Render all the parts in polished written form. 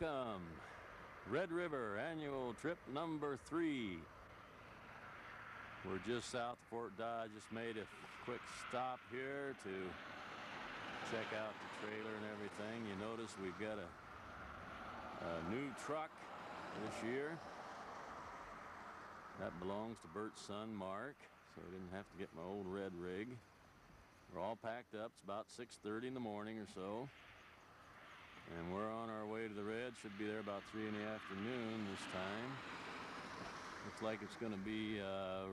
Welcome, Red River annual trip number 3. We're just south of Fort Dodge. Just made a quick stop here to check out the trailer and everything. You notice we've got a new truck this year. That belongs to Bert's son, Mark, so I didn't have to get my old red rig. We're all packed up. It's about 6:30 in the morning or so. And we're on our way to the red. Should be there about 3 in the afternoon this time. Looks like it's going to be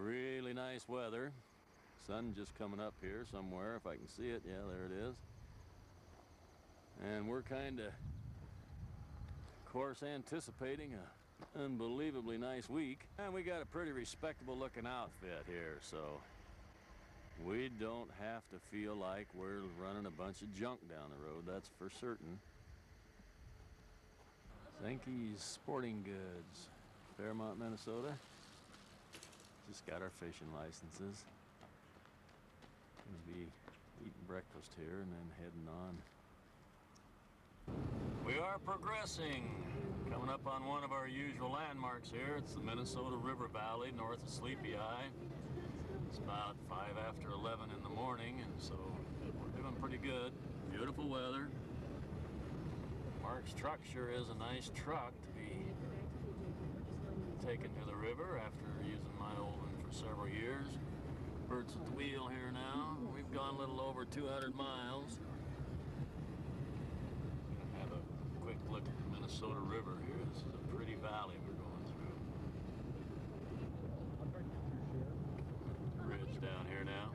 really nice weather. Sun just coming up here somewhere, if I can see it. Yeah, there it is. And we're kind of course, anticipating an unbelievably nice week. And we got a pretty respectable looking outfit here, so we don't have to feel like we're running a bunch of junk down the road, that's for certain. Sankey's Sporting Goods, Fairmont, Minnesota. Just got our fishing licenses. Gonna be eating breakfast here and then heading on. We are progressing. Coming up on one of our usual landmarks here. It's the Minnesota River Valley north of Sleepy Eye. It's about 5 after 11 in the morning, and so we're doing pretty good. Beautiful weather. Mark's truck sure is a nice truck to be taken to the river after using my old one for several years. Bert's at the wheel here now. We've gone a little over 200 miles. Gonna have a quick look at the Minnesota River here. This is a pretty valley we're going through. Bridge down here now.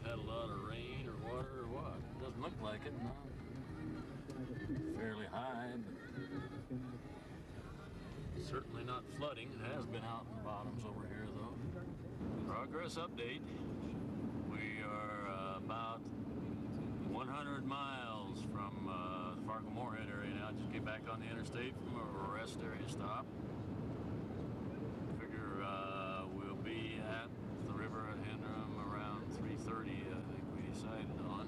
Had a lot of rain or water or what. It doesn't look like it, no. Fairly high, but certainly not flooding. It has been out in the bottoms over here, though. Progress update. We are about 100 miles from the Fargo-Moorhead area now. Just get back on the interstate from a rest area stop. Figure we'll be at the river at Hendrum around 3:30, I think we decided on.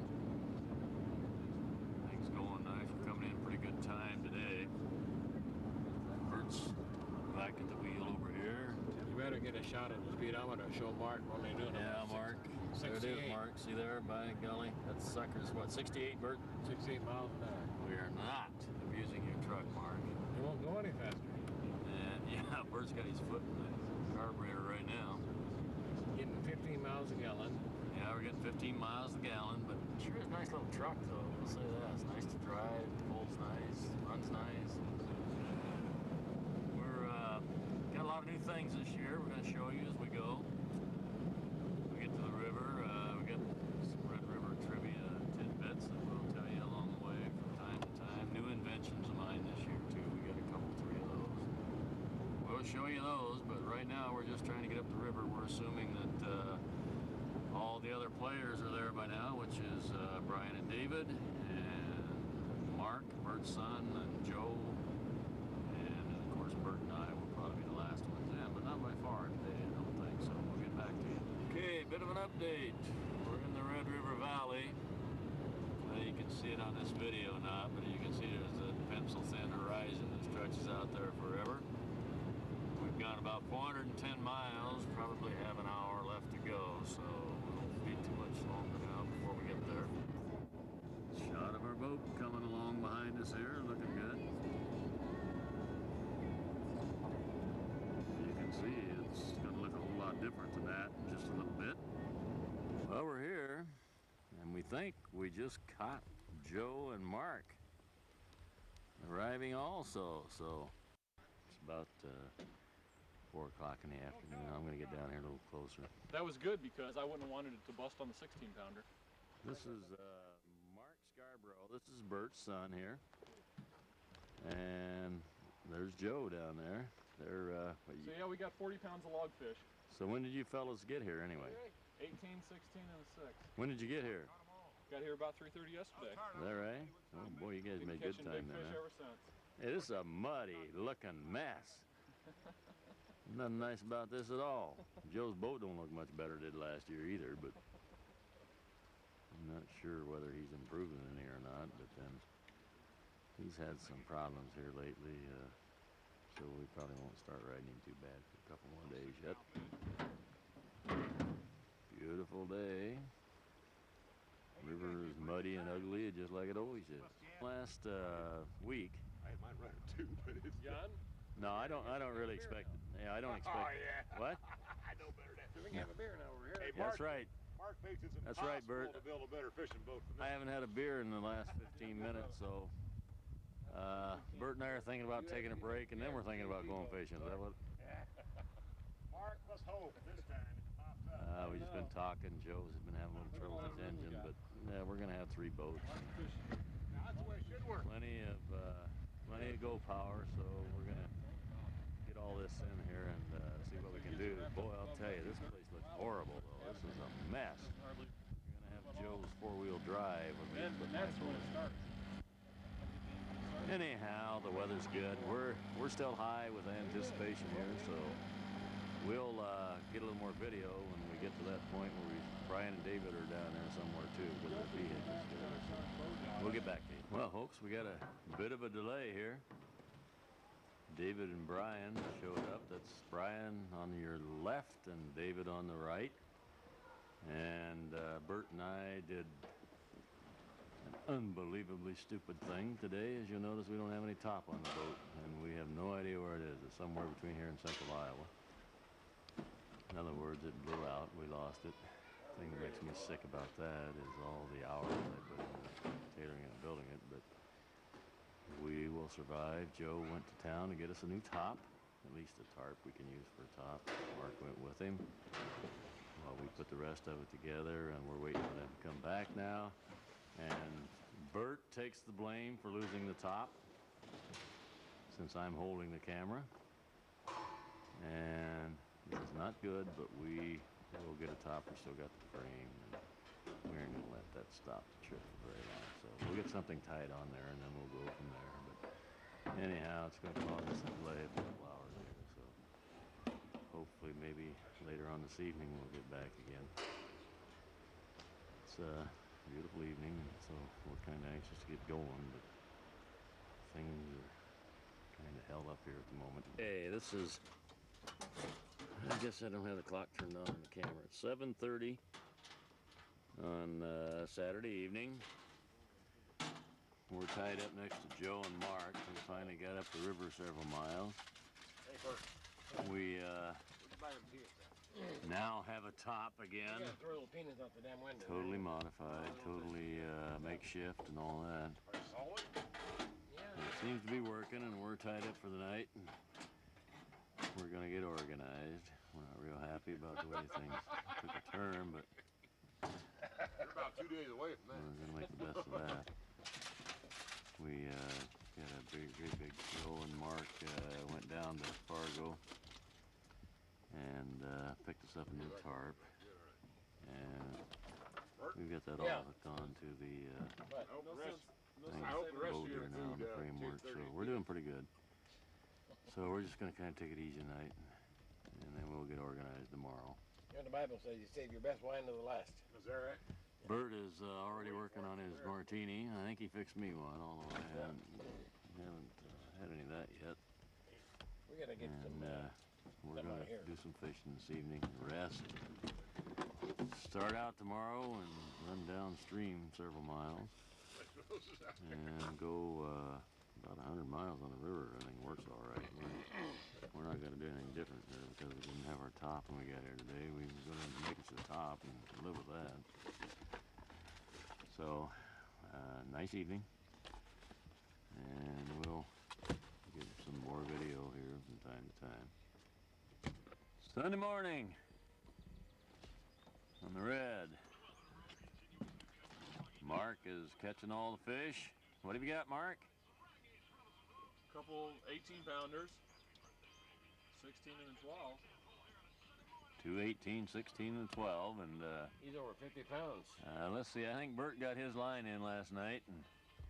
Things going nice. We're coming in pretty good time today. Bert's back at the wheel over here. You better get a shot at the speedometer. Show Mark what they're doing. Yeah, Mark. There it is, Mark. See there, by golly. That sucker's what, 68, Bert? 68 miles an hour. We are not abusing your truck, Mark. It won't go any faster. And yeah, Bert's got his foot in the carburetor right now. Getting 15 miles a gallon. Yeah, we're getting 15 miles a gallon, but it sure is a nice little truck, though. We'll say that. It's nice to drive, pulls nice, runs nice. We're got a lot of new things this year we're going to show you as we go. We get to the river, we got some Red River trivia tidbits that we'll tell you along the way from time to time. New inventions of mine this year, too. We got a couple, 3 of those. We'll show you those, but right now we're just trying to get up the river. We're assuming that all the other players are there by now, which is Brian and David, and Mark, Bert's son, and Joe, and of course Bert and I will probably be the last ones in, but not by far today, I don't think, so we'll get back to you. Okay, bit of an update. We're in the Red River Valley. You can see it on this video now, but you can see there's a pencil-thin horizon that stretches out there forever. We've gone about 410 miles, probably have an hour left to go, so it won't be too much longer now before we get there. Shot of our boat coming along behind us here, looking good. You can see it's going to look a whole lot different than that in just a little bit. Well, we're here, and we think we just caught Joe and Mark arriving also, so it's about 4 o'clock in the afternoon. I'm going to get down here a little closer. That was good because I wouldn't have wanted it to bust on the 16-pounder. This is Mark Scarborough. This is Bert's son here. And there's Joe down there. They're, so yeah, we got 40 pounds of logfish. So when did you fellas get here anyway? 18, 16, and a 6. When did you get here? Got here about 3:30 yesterday. Is that right? Oh boy, you guys made good time big then. Fish ever since. It is a muddy looking mess. Nothing nice about this at all. Joe's boat don't look much better than it did last year either, but I'm not sure whether he's improving in here or not, but then he's had some problems here lately, so we probably won't start riding him too bad for a couple more days yet. Beautiful day. River is muddy and ugly, just like it always is. Last week. I had mine running too, but it's Jan? No, I don't really expect it. Yeah, I don't expect Oh, it. yeah. What? I know better than that. We can have a beer now over here. Hey, That's right. Mark thinks it's That's right, impossible Bert. to build a better fishing boat than I this. haven't had a beer in the last 15 minutes, so Bert and I are thinking about taking a break, and then we're thinking about going fishing. Is that what? Mark, let's hope this time it pops up. We've just been talking. Joe's been having a little trouble with his engine, but yeah, we're gonna have 3 boats. Now, that's the way it should work. Plenty of go power, so we're gonna get all this in here and see what we can do. Boy, I'll tell you, this place looks horrible though. This is a mess. Hardly. We're gonna have Joe's 4-wheel drive. And that's when it starts. Anyhow, the weather's good. We're still high with anticipation here, so we'll get a little more video when we get to that point where Brian and David are down there somewhere too, because their vehicles together. So we'll get back to you. Well, folks, we got a bit of a delay here. David and Brian showed up. That's Brian on your left and David on the right. And Bert and I did an unbelievably stupid thing today. As you'll notice, we don't have any top on the boat, and we have no idea where it is. It's somewhere between here and central Iowa. In other words, it blew out. We lost it. The thing that makes me sick about that is all the hours I put into tailoring and building it, but we will survive. Joe went to town to get us a new top, at least a tarp we can use for a top. Mark went with him while we put the rest of it together, and we're waiting for them to come back now. And Bert takes the blame for losing the top, since I'm holding the camera. And this is not good, but we will get a top. We still got the frame, and we aren't going to let that stop the trip for very long. So we'll get something tight on there, and then we'll go from there. But anyhow, it's going to cause us a delay of a couple hours here. So hopefully maybe later on this evening we'll get back again. It's a beautiful evening, so we're kind of anxious to get going, but things are kind of held up here at the moment. Hey, this is... I guess I don't have the clock turned on the camera. It's 7:30 on Saturday evening. We're tied up next to Joe and Mark. We finally got up the river several miles. Hey, Bert. We Where'd you buy them peanuts at? now have a top You again. gotta throw little peanuts out the damn window. Totally modified, totally makeshift and all that. Are you solid? And it seems to be working, and we're tied up for the night. And we're gonna get organized. We're not real happy about the way things took a turn, but You're about 2 days away from that. we're gonna make the best of that. We got a great big Joe and Mark went down to Fargo and picked us up a new tarp, and we've got that all hooked on to the I hope the rest, thing, I hope the rest of boat your here now, food, the framework. So we're doing pretty good. So we're just gonna kind of take it easy tonight, and then we'll get organized tomorrow. You know, the Bible says you save your best wine to the last. Is that right? Bert is already working on his martini. I think he fixed me one, although I haven't had any of that yet. We gotta get some. And we're some gonna out here. do some fishing this evening, rest, start out tomorrow and run downstream several miles, and go about 100 miles on the river. I think works all right. We're not gonna do anything different there because we didn't have our top when we got here today. We were gonna make it to the top and live with that. So, nice evening, and we'll get some more video here from time to time. Sunday morning on the red. Mark is catching all the fish. What have you got, Mark? Couple 18-pounders, 16 and a 12. 2 18, 16, and 12, and He's over 50 pounds. let's see. I think Bert got his line in last night, and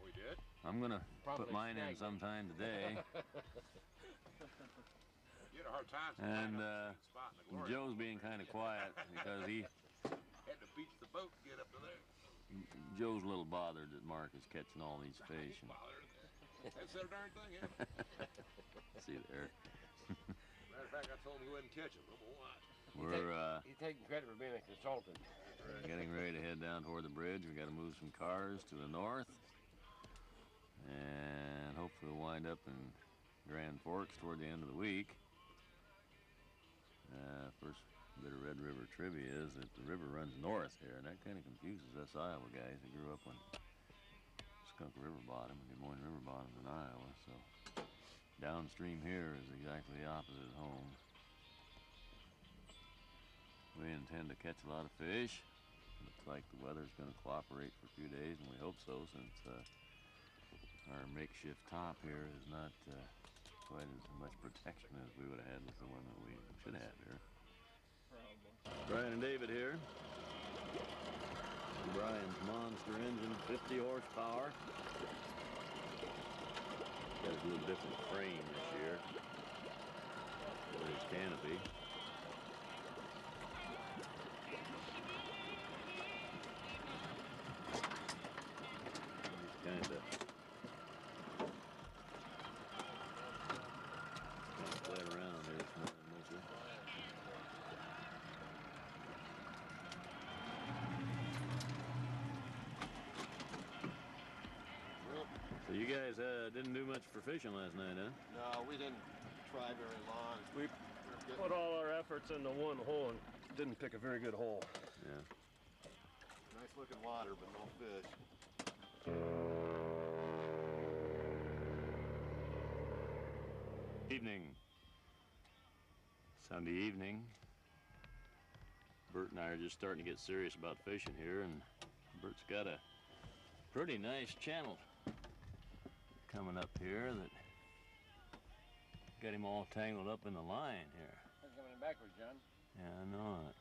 We did? I'm gonna Probably put mine in snagged it. sometime today. You had a hard time. And finding a sweet spot in the glory Joe's hole being over kind of there. quiet because Had to beach the boat to get up to there. Joe's a little bothered that Mark is catching all these fish. And Bothered. That's their darn thing, isn't it? see there, Matter of fact, I told him to go ahead and catch him. I don't know why. He's taking credit for being a consultant. we're getting ready to head down toward the bridge. We got to move some cars to the north, and hopefully we'll wind up in Grand Forks toward the end of the week. First bit of Red River trivia is that the river runs north here, and that kind of confuses us Iowa guys that grew up on Skunk River Bottom and Des Moines River Bottom in Iowa. So downstream here is exactly the opposite at home. We intend to catch a lot of fish. Looks like the weather's going to cooperate for a few days, and we hope so, since our makeshift top here is not quite as much protection as we would have had with the one that we should have here. Brian and David here. Brian's monster engine, 50 horsepower. Got a little different frame this year for his canopy. He's kind of playing around here this morning, mostly. So you guys didn't do much for fishing last night, huh? No, we didn't try very long. We put all our efforts into one hole and didn't pick a very good hole. Yeah. Nice looking water, but no fish. Evening. Sunday evening. Bert and I are just starting to get serious about fishing here, and Bert's got a pretty nice channel coming up here that got him all tangled up in the line here. That's coming backwards, John. Yeah, I know it.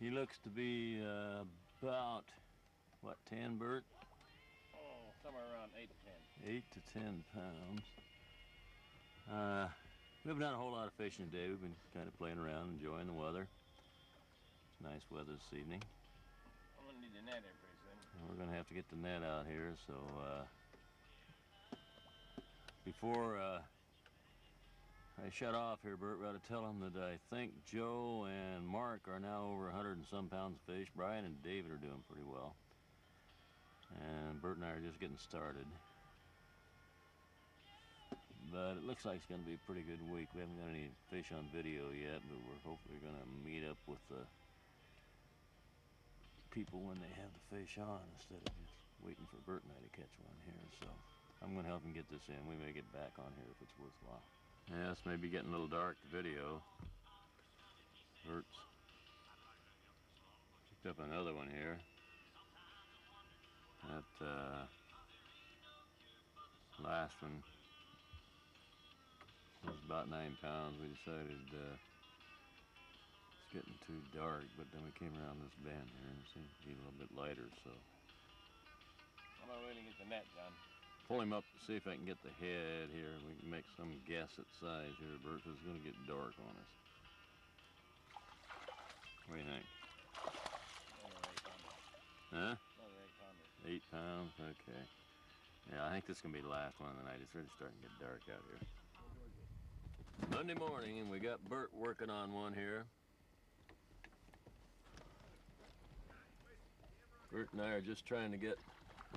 He looks to be about, what, 10, Bert? Oh, somewhere around 8 to 10. 8 to 10 pounds. We haven't done a whole lot of fishing today. We've been kind of playing around, enjoying the weather. It's nice weather this evening. I'm gonna need the net here pretty soon. And we're gonna have to get the net out here, so before I shut off here, Bert, we ought to tell them that I think Joe and Mark are now over 100 and some pounds of fish. Brian and David are doing pretty well. And Bert and I are just getting started. But it looks like it's going to be a pretty good week. We haven't got any fish on video yet, but we're hopefully going to meet up with the people when they have the fish on instead of just waiting for Bert and I to catch one here. So I'm going to help him get this in. We may get back on here if it's worthwhile. Yeah, this may be getting a little dark, the video. Bert's picked up another one here. That last one was about 9 pounds. We decided it's getting too dark, but then we came around this bend here and it seemed to be a little bit lighter, so. I'm gonna wait and get the net, John. Pull him up to see if I can get the head here. We can make some guess at size here, Bert, because it's going to get dark on us. What do you think? Huh? Another 8 pounder. 8 pounds, okay. Yeah, I think this is going to be the last one of the night. It's really starting to get dark out here. Monday morning, and we got Bert working on one here. Bert and I are just trying to get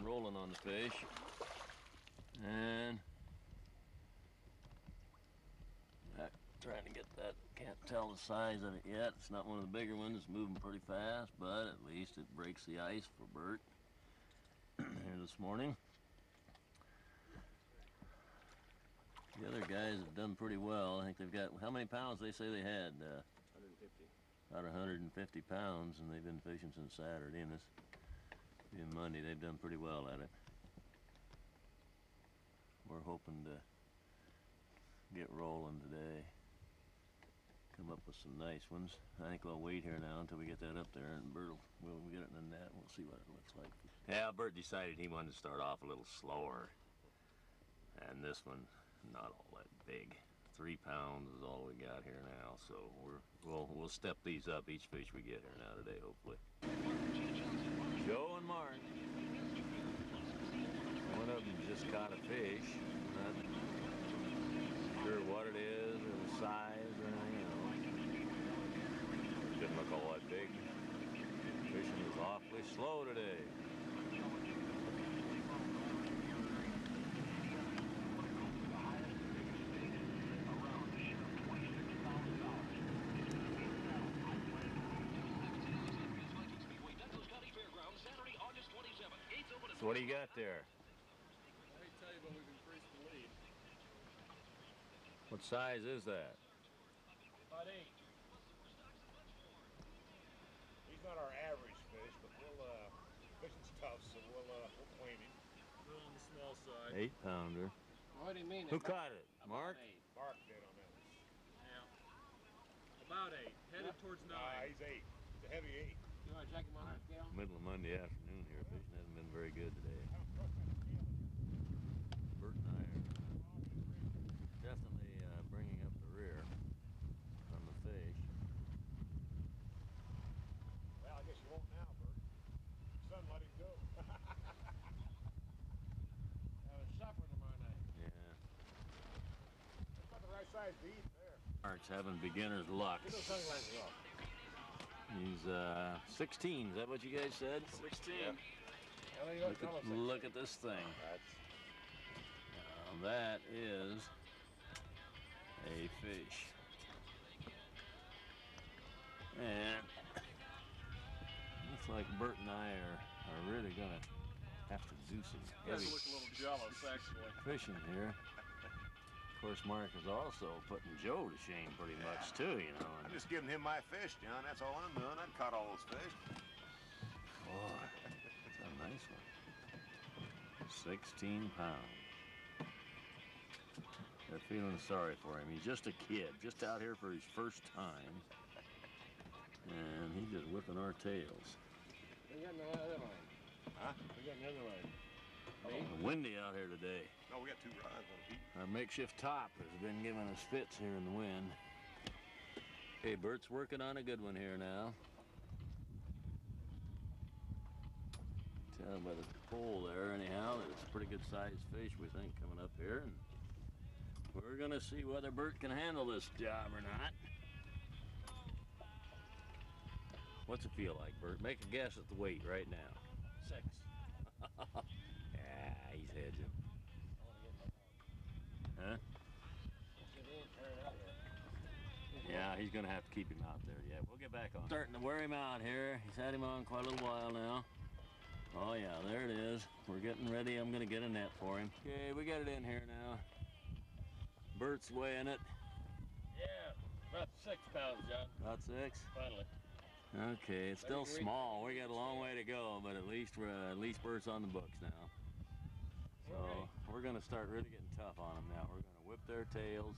rolling on the fish. And trying to get that, can't tell the size of it yet. It's not one of the bigger ones, it's moving pretty fast, but at least it breaks the ice for Bert here this morning. The other guys have done pretty well. I think they've got, how many pounds they say they had? 150. About 150 pounds, and they've been fishing since Saturday, and this being Monday, they've done pretty well at it. We're hoping to get rolling today. Come up with some nice ones. I think we'll wait here now until we get that up there, and Bert we'll get it in the net and we'll see what it looks like. Yeah, Bert decided he wanted to start off a little slower. And this one, not all that big. 3 pounds is all we got here now, so we'll step these up each fish we get here now today, hopefully. Joe and Mark. One of them just caught a fish. Not sure what it is or the size or anything else. Didn't look all that big. Fishing is awfully slow today. So what do you got there? I hate to tell you, but we've increased the lead. What size is that? About 8. He's not our average fish, but we'll fishing's tough, so we'll claim him. A little on the small side. 8-pounder. What do you mean? Who caught it? Mark? Mark did on that one. Yeah. About 8. Headed towards 9. He's 8. He's a heavy 8. You want to check him on our scale? Middle of Monday afternoon here. Fishing hasn't been very good today. Bert and I are definitely bringing up the rear on the fish. Well, I guess you won't now, Bert. Son let him go. Have a supper tomorrow night. Yeah. That's not the right size to eat there. Mark's having beginner's luck. Get those sunglasses off. He's 16. Is that what you guys said? 16. Look at this thing. Now that is a fish. And looks like Bert and I are really gonna have to do some You guys heavy look a little jealous, actually. fishing here. Of course, Mark is also putting Joe to shame pretty much too, you know. I'm just giving him my fish, John. That's all I'm doing. I've caught all those fish. Boy, that's a nice one. 16 pounds. They're feeling sorry for him. He's just a kid, just out here for his first time. And he's just whipping our tails. We got another line. Huh? We got another line. It's windy out here today. No, we got 2 rods on the heat. Our makeshift top has been giving us fits here in the wind. Okay, Bert's working on a good one here now. Tell by the pole there, anyhow, that it's a pretty good sized fish, we think, coming up here. And we're gonna see whether Bert can handle this job or not. What's it feel like, Bert? Make a guess at the weight right now. 6. Yeah, he's hedging. Huh? Yeah, he's gonna have to keep him out there. Yeah, we'll get back on. Starting to wear him out here. He's had him on quite a little while now. Oh yeah, there it is. We're getting ready. I'm gonna get a net for him. Okay, we got it in here now. Bert's weighing it. Yeah, about 6 pounds, John. About 6. Finally. Okay, it's still small. We got a long way to go, but at least Bert's on the books now. So we're gonna start really getting tough on them now. We're gonna whip their tails.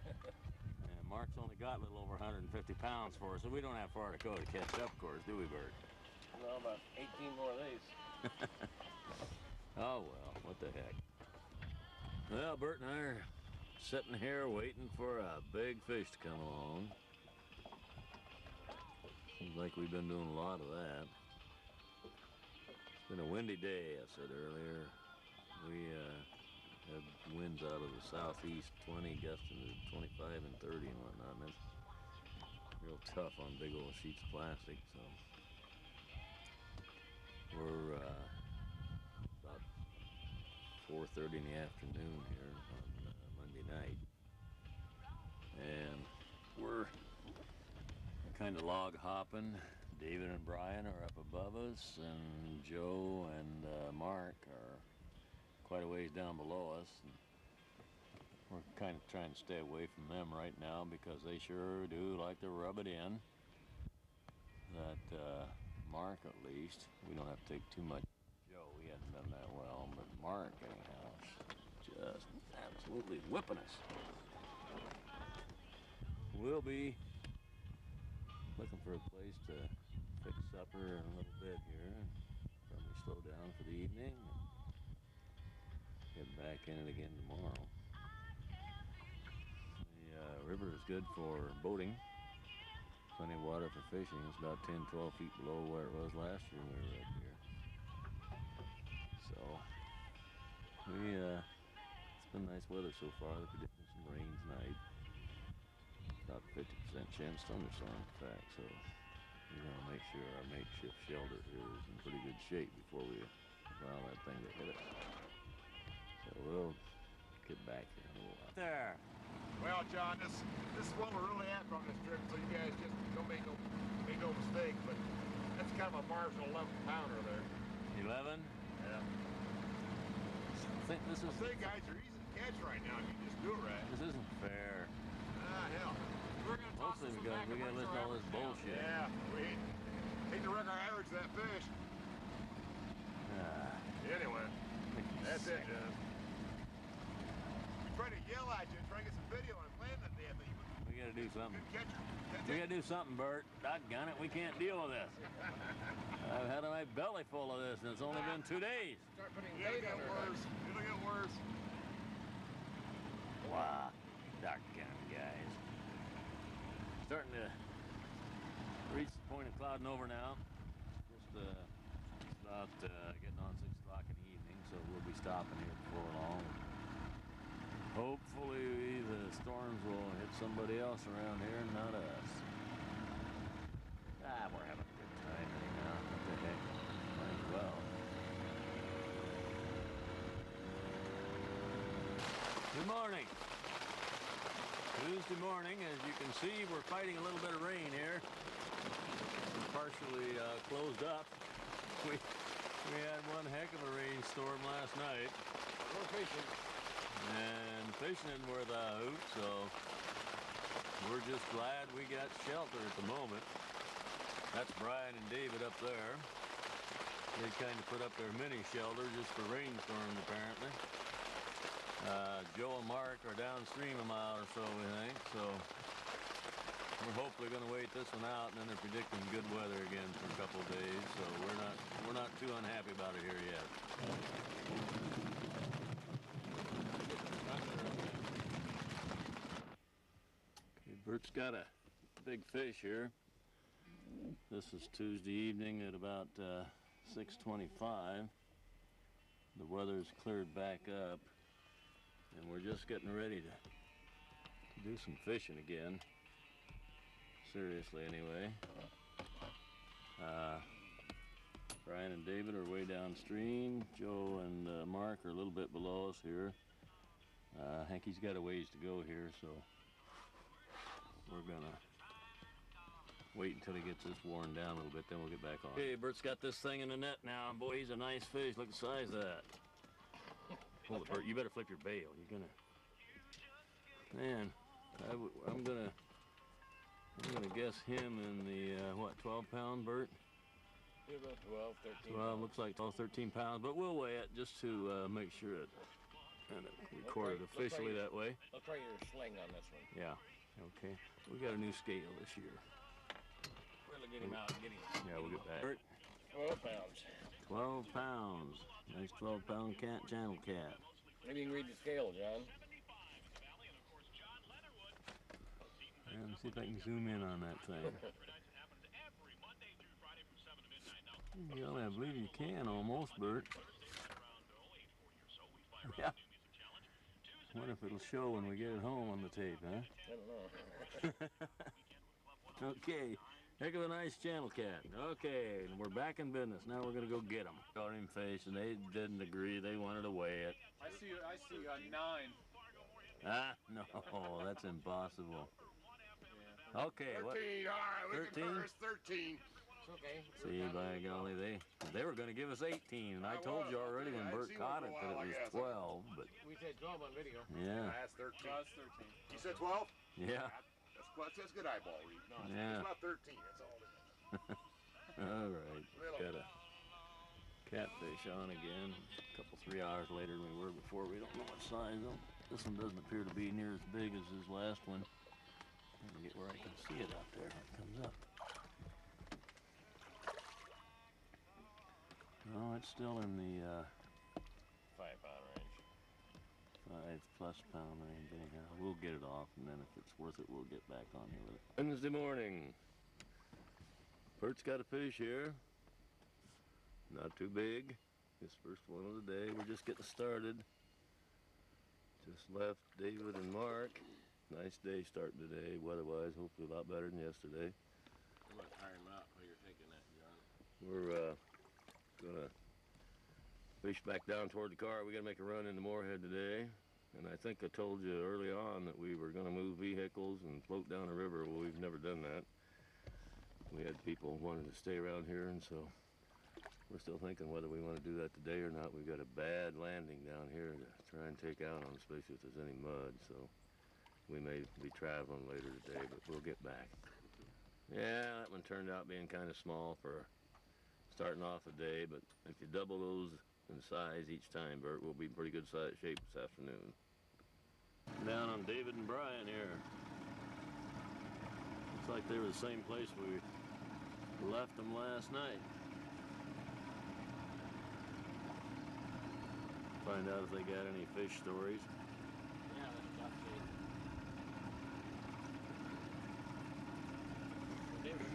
And Mark's only got a little over 150 pounds for us, so we don't have far to go to catch up, of course, do we, Bert? Well, about 18 more of these. Oh well, what the heck. Well, Bert and I are sitting here waiting for a big fish to come along. Seems like we've been doing a lot of that. It's been a windy day, I said earlier. We had winds out of the southeast, 20 gusting to 25 and 30 and whatnot. And that's real tough on big old sheets of plastic. So we're about 4:30 in the afternoon here on Monday night, and we're kind of log hopping. David and Brian are up above us, and Joe and Mark are quite a ways down below us. And we're kind of trying to stay away from them right now because they sure do like to rub it in. That Mark, at least, we don't have to take too much. Joe, he hasn't done that well, but Mark, anyhow, just absolutely whipping us. We'll be looking for a place to fix supper in a little bit here. Probably slow down for the evening. Get back in it again tomorrow. river is good for boating. Plenty of water for fishing. It's about 10, 12 feet below where it was last year when we were up here. So, it's been nice weather so far. They're predicting some rain tonight. About 50% chance thunderstorm, in fact. So, we're going to make sure our makeshift shelter here is in pretty good shape before we allow that thing to hit it. So, we'll get back here in a little while. There! Well, John, this is what we're really after on this trip, so you guys just don't make no mistake, but that's kind of a marginal 11-pounder there. 11? Yeah. I think this is... Say, guys, are easy to catch right now if you just do it right. This isn't fair. Ah, hell. We're gonna toss Mostly this we one back and gotta bring listen to all our this average down. bullshit. Yeah, we hate to wreck our average of that fish. Anyway, that's it, John. We tried to yell at you and try to get some video and land that damn thing. We gotta do something. Good catcher. That's We it. gotta do something, Bert. Doggone it, we can't deal with this. I've had my belly full of this, and it's only been 2 days. Start putting It'll bait get under worse. It'll get worse. Wow, doggone guys. Starting to reach the point of clouding over now. Just about getting on 6 o'clock in the evening, so we'll be stopping here before long. Hopefully the storms will hit somebody else around here and not us. We're having a good time anyhow. What the heck? Might as well. Good morning. Tuesday morning, as you can see, we're fighting a little bit of rain here. We're partially closed up. We had one heck of a rainstorm last night. We're fishing. And fishing isn't worth a hoot, so we're just glad we got shelter at the moment. That's Brian and David up there. They kind of put up their mini shelter just for rainstorms, apparently. Joe and Mark are downstream a mile or so, we think, so we're hopefully going to wait this one out, and then they're predicting good weather again for a couple of days, so we're not too unhappy about it here yet. Okay, Bert's got a big fish here. This is Tuesday evening at about 6:25. The weather's cleared back up, and we're just getting ready to do some fishing again. Seriously, anyway. Brian and David are way downstream. Joe and Mark are a little bit below us here. Hankey's got a ways to go here, so we're gonna wait until he gets this worn down a little bit, then we'll get back on. Okay, Bert's got this thing in the net now. Boy, he's a nice fish. Look at the size of that. Hold it, Bert. You better flip your bail. You're gonna... Man, I'm gonna guess him in the, what, 12-pound, Bert? Yeah, about 12, 13. 12, looks like 12, 13 pounds, but we'll weigh it just to make sure it recorded officially that way. I'll try your sling on this one. Yeah, okay. We got a new scale this year. Really get him out and get him. Yeah, we'll get back. Bert, 12 pounds. 12 pounds. Nice 12-pound channel cat. Maybe you can read the scale, John. Yeah, let's see if I can zoom in on that thing. Yeah, I believe you can almost, Bert. Yeah. Wonder if it'll show when we get it home on the tape, huh? I don't know. Okay. Heck of a nice channel cat. Okay, and we're back in business. Now we're gonna go get them. Got him fish, and they didn't agree. They wanted to weigh it. I see a 9. Ah, no, that's impossible. Okay, 13, what? all right, we 13? can first 13. It's okay. See, by golly, they were going to give us 18, and I told you already when Bert caught it that it was 12, but We said 12 on video. yeah, That's 13. No, it's 13. You said 12? yeah, That's good eyeball read. No, Yeah. it's about 13. That's all it is. all right. Got a catfish on again. A couple, 3 hours later than we were before. We don't know what size though. This one doesn't appear to be near as big as his last one. Let me get where I can see it out there when it comes up. No, it's still in the 5-pound range. 5 5+ pound range anyhow. We'll get it off, and then if it's worth it, we'll get back on here with it. Wednesday morning. Bert's got a fish here. Not too big. His first one of the day. We're just getting started. Just left David and Mark. Nice day starting today, weather-wise. Hopefully a lot better than yesterday. I'm gonna tire him out while you're thinking that, John. We're gonna fish back down toward the car. We gotta make a run into Moorhead today. And I think I told you early on that we were gonna move vehicles and float down the river. Well, we've never done that. We had people wanting to stay around here, and so we're still thinking whether we want to do that today or not. We've got a bad landing down here to try and take out on, especially if there's any mud. So we may be traveling later today, but we'll get back. Yeah, that one turned out being kind of small for starting off the day, but if you double those in size each time, Bert, we'll be in pretty good size shape this afternoon. Down on David and Brian here. Looks like they were the same place we left them last night. Find out if they got any fish stories. Yeah, that's tough shape. David.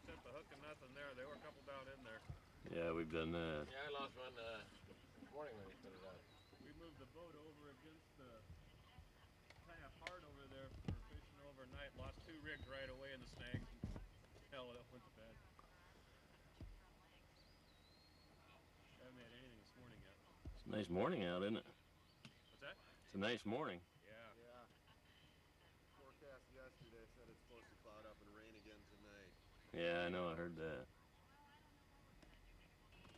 Set the hook and nothing there. There were a couple down in there. Yeah, we've done that. Yeah, I lost one this morning when he put it on. We moved the boat over against the kind of hard over there for fishing overnight. Lost 2 rigs right away in the snags. Hell, it up went to bed. Haven't had anything this morning yet. It's a nice morning out, isn't it? What's that? It's a nice morning. Yeah. Yeah. Forecast yesterday said it's supposed to cloud up and rain again tonight. Yeah, I know, I heard that.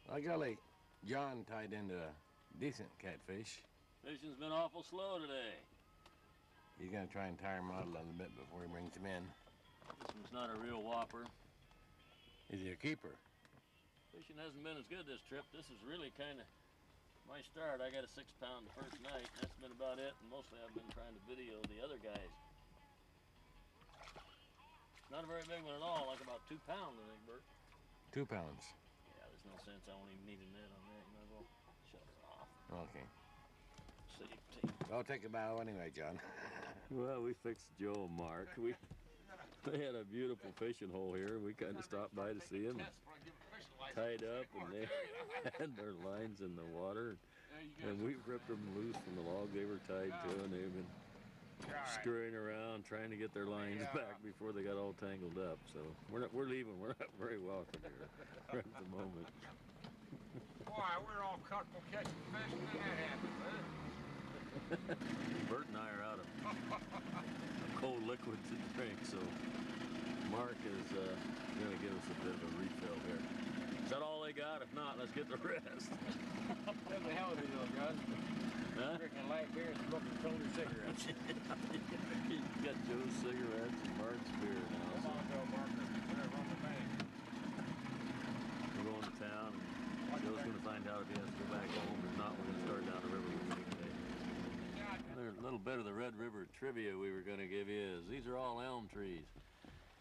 By golly, John tied into a decent catfish. Fishing's been awful slow today. He's gonna try and tire him out a little bit before he brings him in. This one's not a real whopper. Is he a keeper? Fishing hasn't been as good this trip. This is really kind of my start. I got a 6 pound the first night. That's been about it, and mostly I've been trying to video the other guys. Not a very big one at all, like about 2 pounds, I think, Bert. 2 pounds. Yeah, there's no sense. I won't even need a net on that. You might as well shut it off. Okay. Safety. I'll take a bow anyway, John. Well, we fixed Joe and Mark. They had a beautiful fishing hole here. We kind of stopped by to see them. Tied up, and they had their lines in the water. And we ripped them loose from the log they were tied to, and they've been scurrying around trying to get their lines back before they got all tangled up. So we're leaving. We're not very welcome here right at the moment. Boy, we're all comfortable catching fish when that happens, huh? Bert and I are out of cold liquid to drink, so Mark is going to give us a bit of a refill here. Is that all they got? If not, let's get the rest. That's a hell of a deal, John. Huh? Drinking light beer and smoking shoulder cigarettes. You got Joe's cigarettes and Mark's beer now. Come on, Joe Marker. We're on the bank. We're going to town, and Joe's going to find out if he has to go back home. If not, we're going to start down the river with him today. Another little bit of the Red River trivia we were going to give you is these are all elm trees.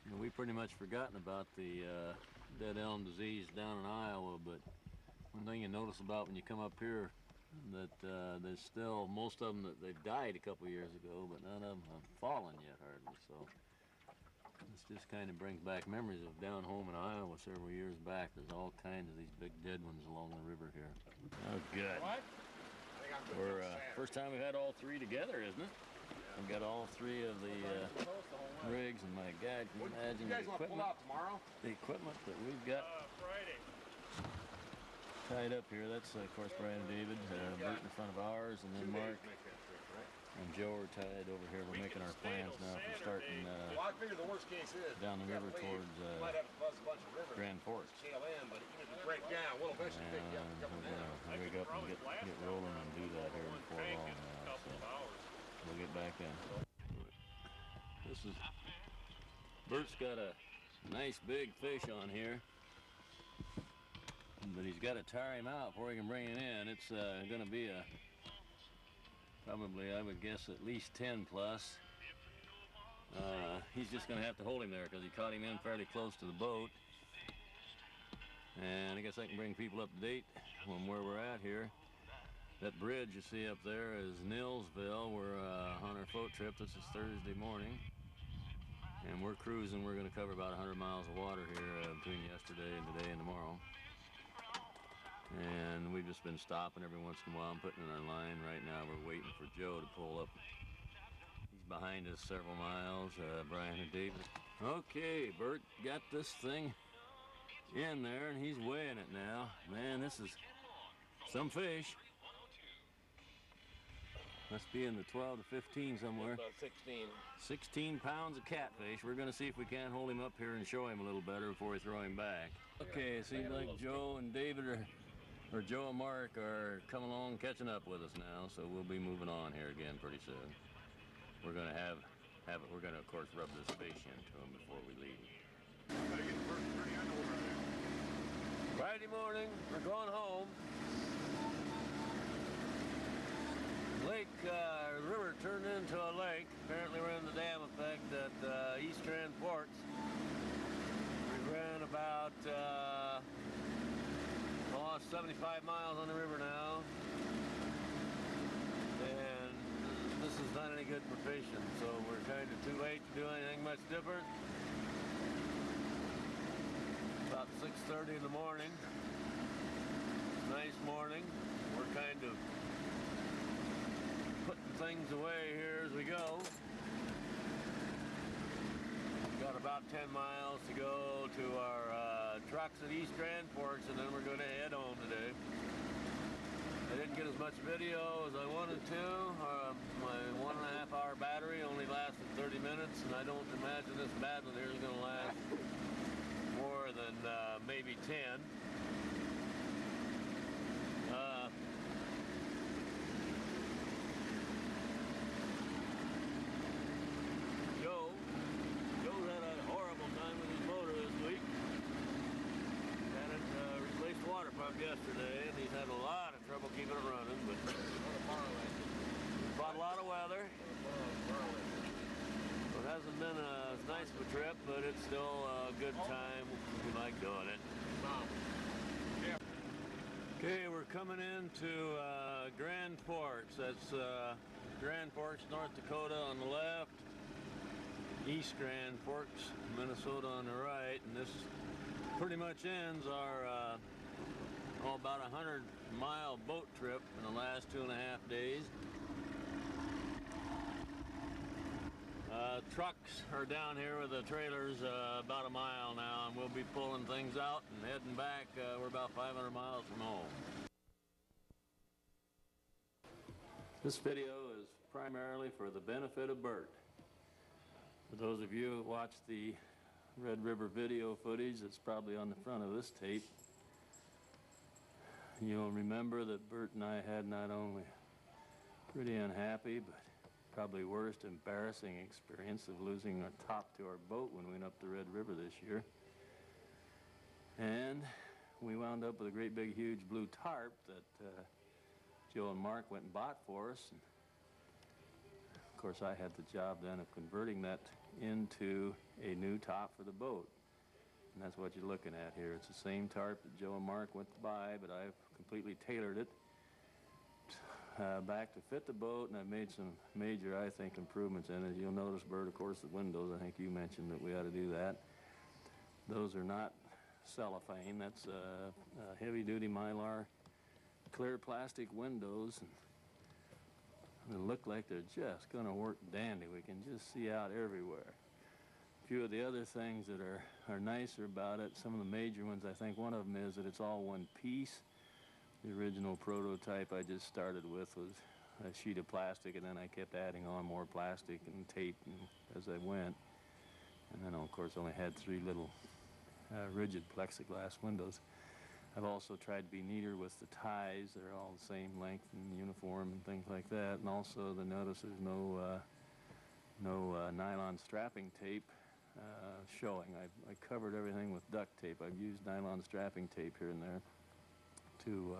You know, we pretty much forgotten about the dead elm disease down in Iowa, but one thing you notice about when you come up here that there's still most of them that they've died a couple years ago, but none of them have fallen yet hardly. So this just kind of brings back memories of down home in Iowa several years back. There's all kinds of these big dead ones along the river here. Oh, good. What? We're first time we've had all 3 together, isn't it? We've got all 3 of the rigs, and my God, can you imagine You guys want to pull out tomorrow? the equipment that we've got Friday. tied up here. That's, of course, Brian and David, Bert in front of ours, and then Mark and Joe are tied over here. We're making our plans now for starting Well, I figure the worst case is down the river towards might have to buzz a bunch of river. Grand Forks. Tail end, but even if you break down, we'll eventually pick you up and come We're down. gonna rig up and get rolling and do that here before long now. So we'll get back in. This is Bert's got a nice big fish on here. but he's got to tire him out before he can bring it in. It's going to be probably, I would guess, at least 10 plus. He's just going to have to hold him there because he caught him in fairly close to the boat. And I guess I can bring people up to date on where we're at here. That bridge you see up there is Nilsville. We're on our float trip. This is Thursday morning. And we're cruising. We're going to cover about 100 miles of water here between yesterday and today and tomorrow. And we've just been stopping every once in a while and putting in our line. Right now we're waiting for Joe to pull up. He's behind us several miles, Brian and David. Okay, Bert got this thing in there and he's weighing it now. Man, this is some fish. Must be in the 12 to 15 somewhere. About 16. 16 pounds of catfish. We're going to see if we can't hold him up here and show him a little better before we throw him back. Okay, it seems like Joe and David or Joe and Mark are coming along catching up with us now, so we'll be moving on here again pretty soon. We're going to have it. We're going to, of course, rub this fish into him before we leave. Friday morning, we're going home. River turned into a lake. Apparently we're in the dam effect at East Grand Forks. We ran about 75 miles on the river now. And this is not any good for fishing, so we're kind of too late to do anything much different. About 6:30 in the morning. Nice morning. We're kind of putting things away here as we go. We've got about 10 miles to go to our trucks at East Grand Forks, and then we're going to head home today. I didn't get as much video as I wanted to. My 1.5 hour battery only lasted 30 minutes, and I don't imagine this bad one here is going to last more than maybe 10. Joe's had a horrible time with his motor this week. Had it replaced water pump yesterday, and he's had a lot of trouble keeping it running, but bought a lot of weather. So it hasn't been as nice of a trip, but it's still a good time. We like doing it. Okay, we're coming into Grand Forks. That's Grand Forks, North Dakota on the left. East Grand Forks, Minnesota on the right, and this pretty much ends our about 100-mile boat trip in the last 2.5 days. Trucks are down here with the trailers about a mile now, and we'll be pulling things out and heading back. We're about 500 miles from home. This video is primarily for the benefit of Bert. For those of you who watched the Red River video footage that's probably on the front of this tape, you'll remember that Bert and I had not only pretty unhappy, but probably worst embarrassing experience of losing our top to our boat when we went up the Red River this year. And we wound up with a great big huge blue tarp that Joe and Mark went and bought for us. And of course, I had the job then of converting that into a new top for the boat. And that's what you're looking at here. It's the same tarp that Joe and Mark went to buy, but I've completely tailored it back to fit the boat, and I've made some major, I think, improvements in it. You'll notice, Bert, of course, the windows. I think you mentioned that we ought to do that. Those are not cellophane. That's heavy-duty Mylar clear plastic windows. And they look like they're just going to work dandy. We can just see out everywhere. A few of the other things that are nicer about it, some of the major ones, I think one of them is that it's all one piece. The original prototype I just started with was a sheet of plastic, and then I kept adding on more plastic and tape as I went. And then, of course, only had 3 little rigid plexiglass windows. I've also tried to be neater with the ties. They're all the same length and uniform and things like that. And also, notice there's no nylon strapping tape showing. I covered everything with duct tape. I've used nylon strapping tape here and there. to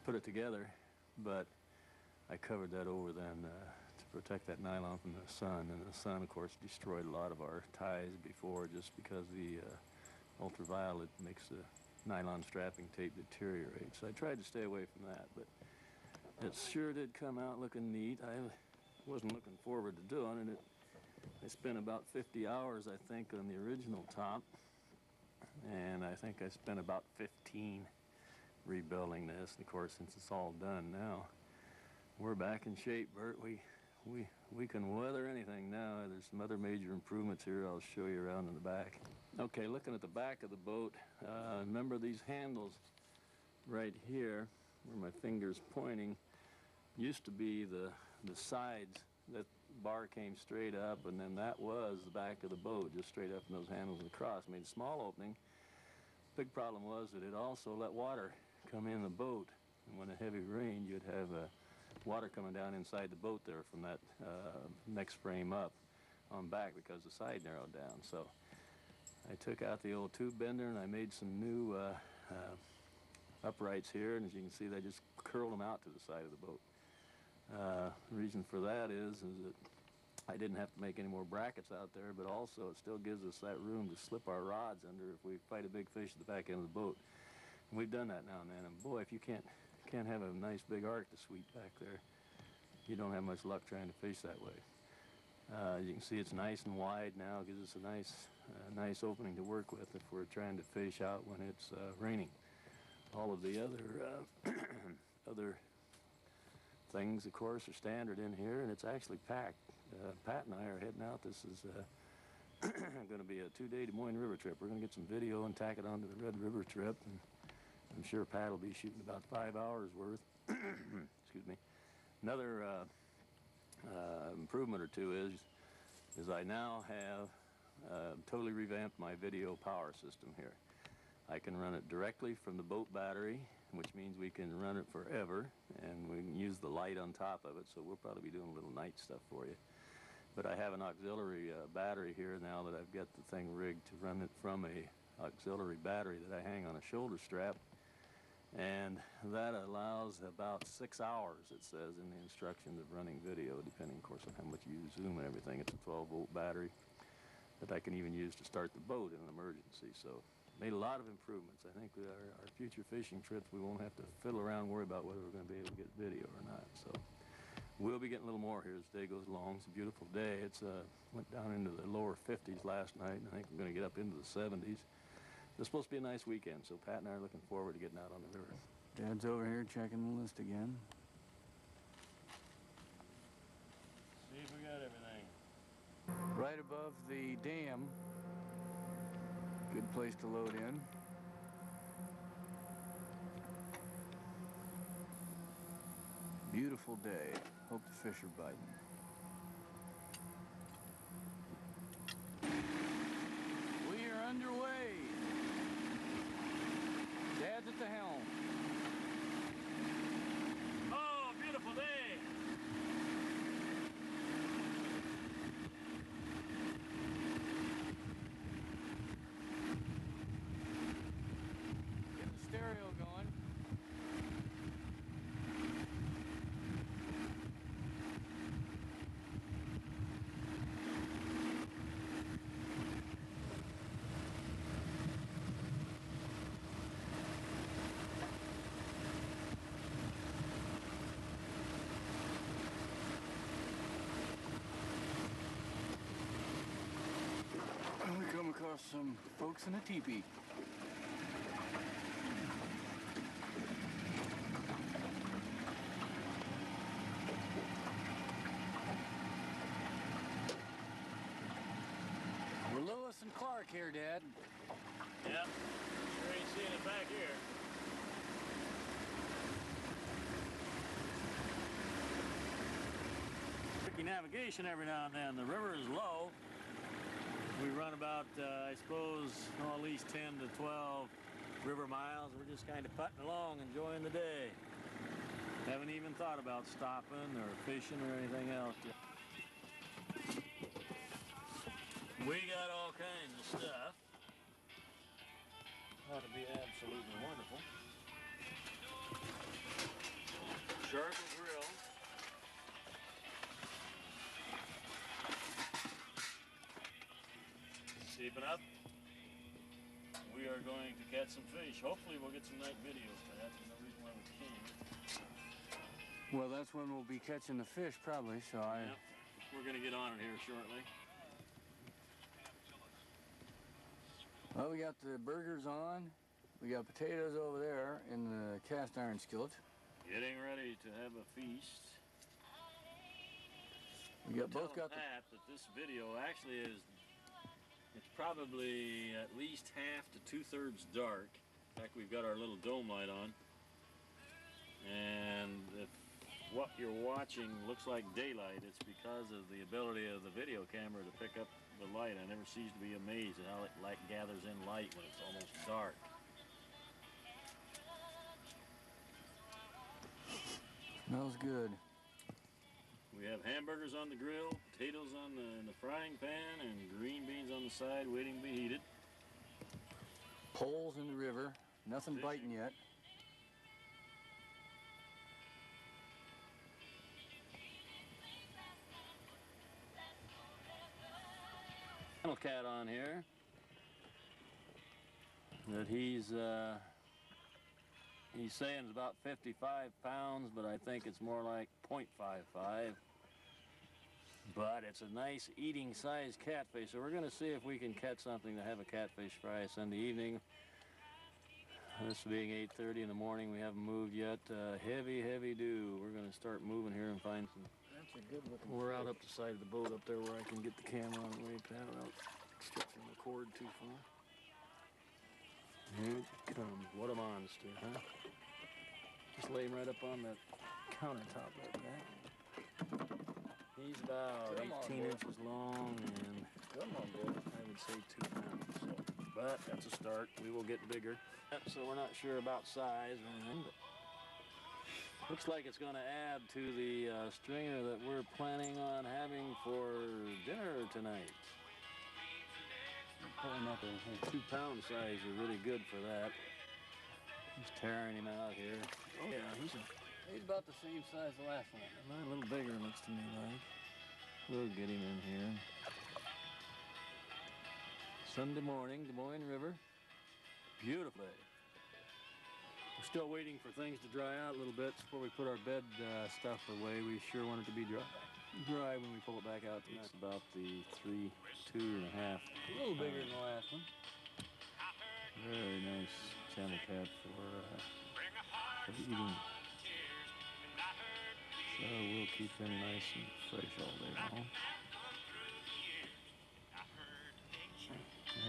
put it together, but I covered that over then to protect that nylon from the sun, and the sun of course destroyed a lot of our ties before, just because the ultraviolet makes the nylon strapping tape deteriorate. So I tried to stay away from that, but it sure did come out looking neat. I wasn't looking forward to doing it. I spent about 50 hours, I think, on the original top, and I think I spent about 15 rebuilding this. And of course, since it's all done now, we're back in shape, Bert. We can weather anything now. There's some other major improvements here I'll show you around in the back. Okay, looking at the back of the boat, remember these handles right here, where my finger's pointing, used to be the sides. That bar came straight up, and then that was the back of the boat, just straight up, and those handles across. Made a small opening. Big problem was that it also let water come in the boat, and when it heavy rained, you'd have water coming down inside the boat there from that next frame up on back, because the side narrowed down. So I took out the old tube bender and I made some new uprights here, and as you can see, they just curled them out to the side of the boat. The reason for that is that I didn't have to make any more brackets out there, but also it still gives us that room to slip our rods under if we fight a big fish at the back end of the boat. And we've done that now and then, and boy, if you can't have a nice big arc to sweep back there, you don't have much luck trying to fish that way. You can see it's nice and wide now. It gives us a nice opening to work with if we're trying to fish out when it's raining. All of the other other things, of course, are standard in here, and it's actually packed. Pat and I are heading out. This is going to be a 2-day Des Moines River trip. We're going to get some video and tack it onto the Red River trip, and I'm sure Pat will be shooting about 5 hours worth. Excuse me. Another improvement or two is I now have totally revamped my video power system here. I can run it directly from the boat battery, which means we can run it forever, and we can use the light on top of it, so we'll probably be doing a little night stuff for you. But I have an auxiliary battery here now that I've got the thing rigged to run it from a auxiliary battery that I hang on a shoulder strap, and that allows about 6 hours, it says in the instructions, of running video, depending, of course, on how much you use Zoom and everything. It's a 12-volt battery that I can even use to start the boat in an emergency. So made a lot of improvements. I think with our future fishing trips, we won't have to fiddle around and worry about whether we're going to be able to get video or not. So we'll be getting a little more here as the day goes along. It's a beautiful day. It's went down into the lower 50s last night, and I think we're going to get up into the 70s. It's supposed to be a nice weekend, so Pat and I are looking forward to getting out on the river. Dad's over here checking the list again. See if we got everything. Right above the dam. Good place to load in. Beautiful day. Hope the fish are biting. We are underway. Dad's at the helm. Oh, beautiful day! Get the stereo going. We come across some folks in a teepee. We're Lewis and Clark here, Dad. Yep. Sure ain't seeing it back here. Tricky navigation every now and then. The river is low. We run about, I suppose, at least 10 to 12 river miles. We're just kind of putting along, enjoying the day. Haven't even thought about stopping or fishing or anything else yet. We got all kinds of stuff. Ought to be absolutely wonderful. charcoal grill. Steeping up. We are going to catch some fish. Hopefully we'll get some night videos. That's no reason why we can't. Well, that's when we'll be catching the fish, probably, so Yep. We're going to get on it here shortly. Well, we got the burgers on. We got potatoes over there in the cast iron skillet. Getting ready to have a feast. We got both got the... Pat that this video actually is, it's probably at least half to 2/3 dark. In fact, we've got our little dome light on. And if what you're watching looks like daylight, it's because of the ability of the video camera to pick up the light. I never cease to be amazed at how it gathers in light when it's almost dark. Smells good. We have hamburgers on the grill, potatoes in the frying pan, and green beans on the side waiting to be heated. Poles in the river. Nothing biting yet. Cat on here that he's saying it's about 55 pounds, but I think it's more like 0.55. But it's a nice eating size catfish, so we're going to see if we can catch something to have a catfish fry Sunday evening. This being 8:30 in the morning, we haven't moved yet. Heavy dew. We're going to start moving here and find some. That's a good looking We're out up the side of the boat up there where I can get the camera on the way, Pat, without stretching the cord too far. Here it comes. What a monster, huh? Just lay him right up on that countertop right there. He's about 18 inches long and I would say 2 pounds. So, but that's a start. We will get bigger. So we're not sure about size or anything, but looks like it's going to add to the stringer that we're planning on having for dinner tonight. Pulling up a 2 pound size are really good for that. Just tearing him out here. Oh yeah, he's about the same size as the last one. a little bigger, looks to me like. We'll get him in here. Sunday morning, Des Moines River. Beautiful day. We're still waiting for things to dry out a little bit before we put our bed stuff away. We sure want it to be dry when we pull it back out. It's about the 2 and a half. A little bigger than the last one. Very nice channel cat for eating. So we'll keep him nice and fresh all day long.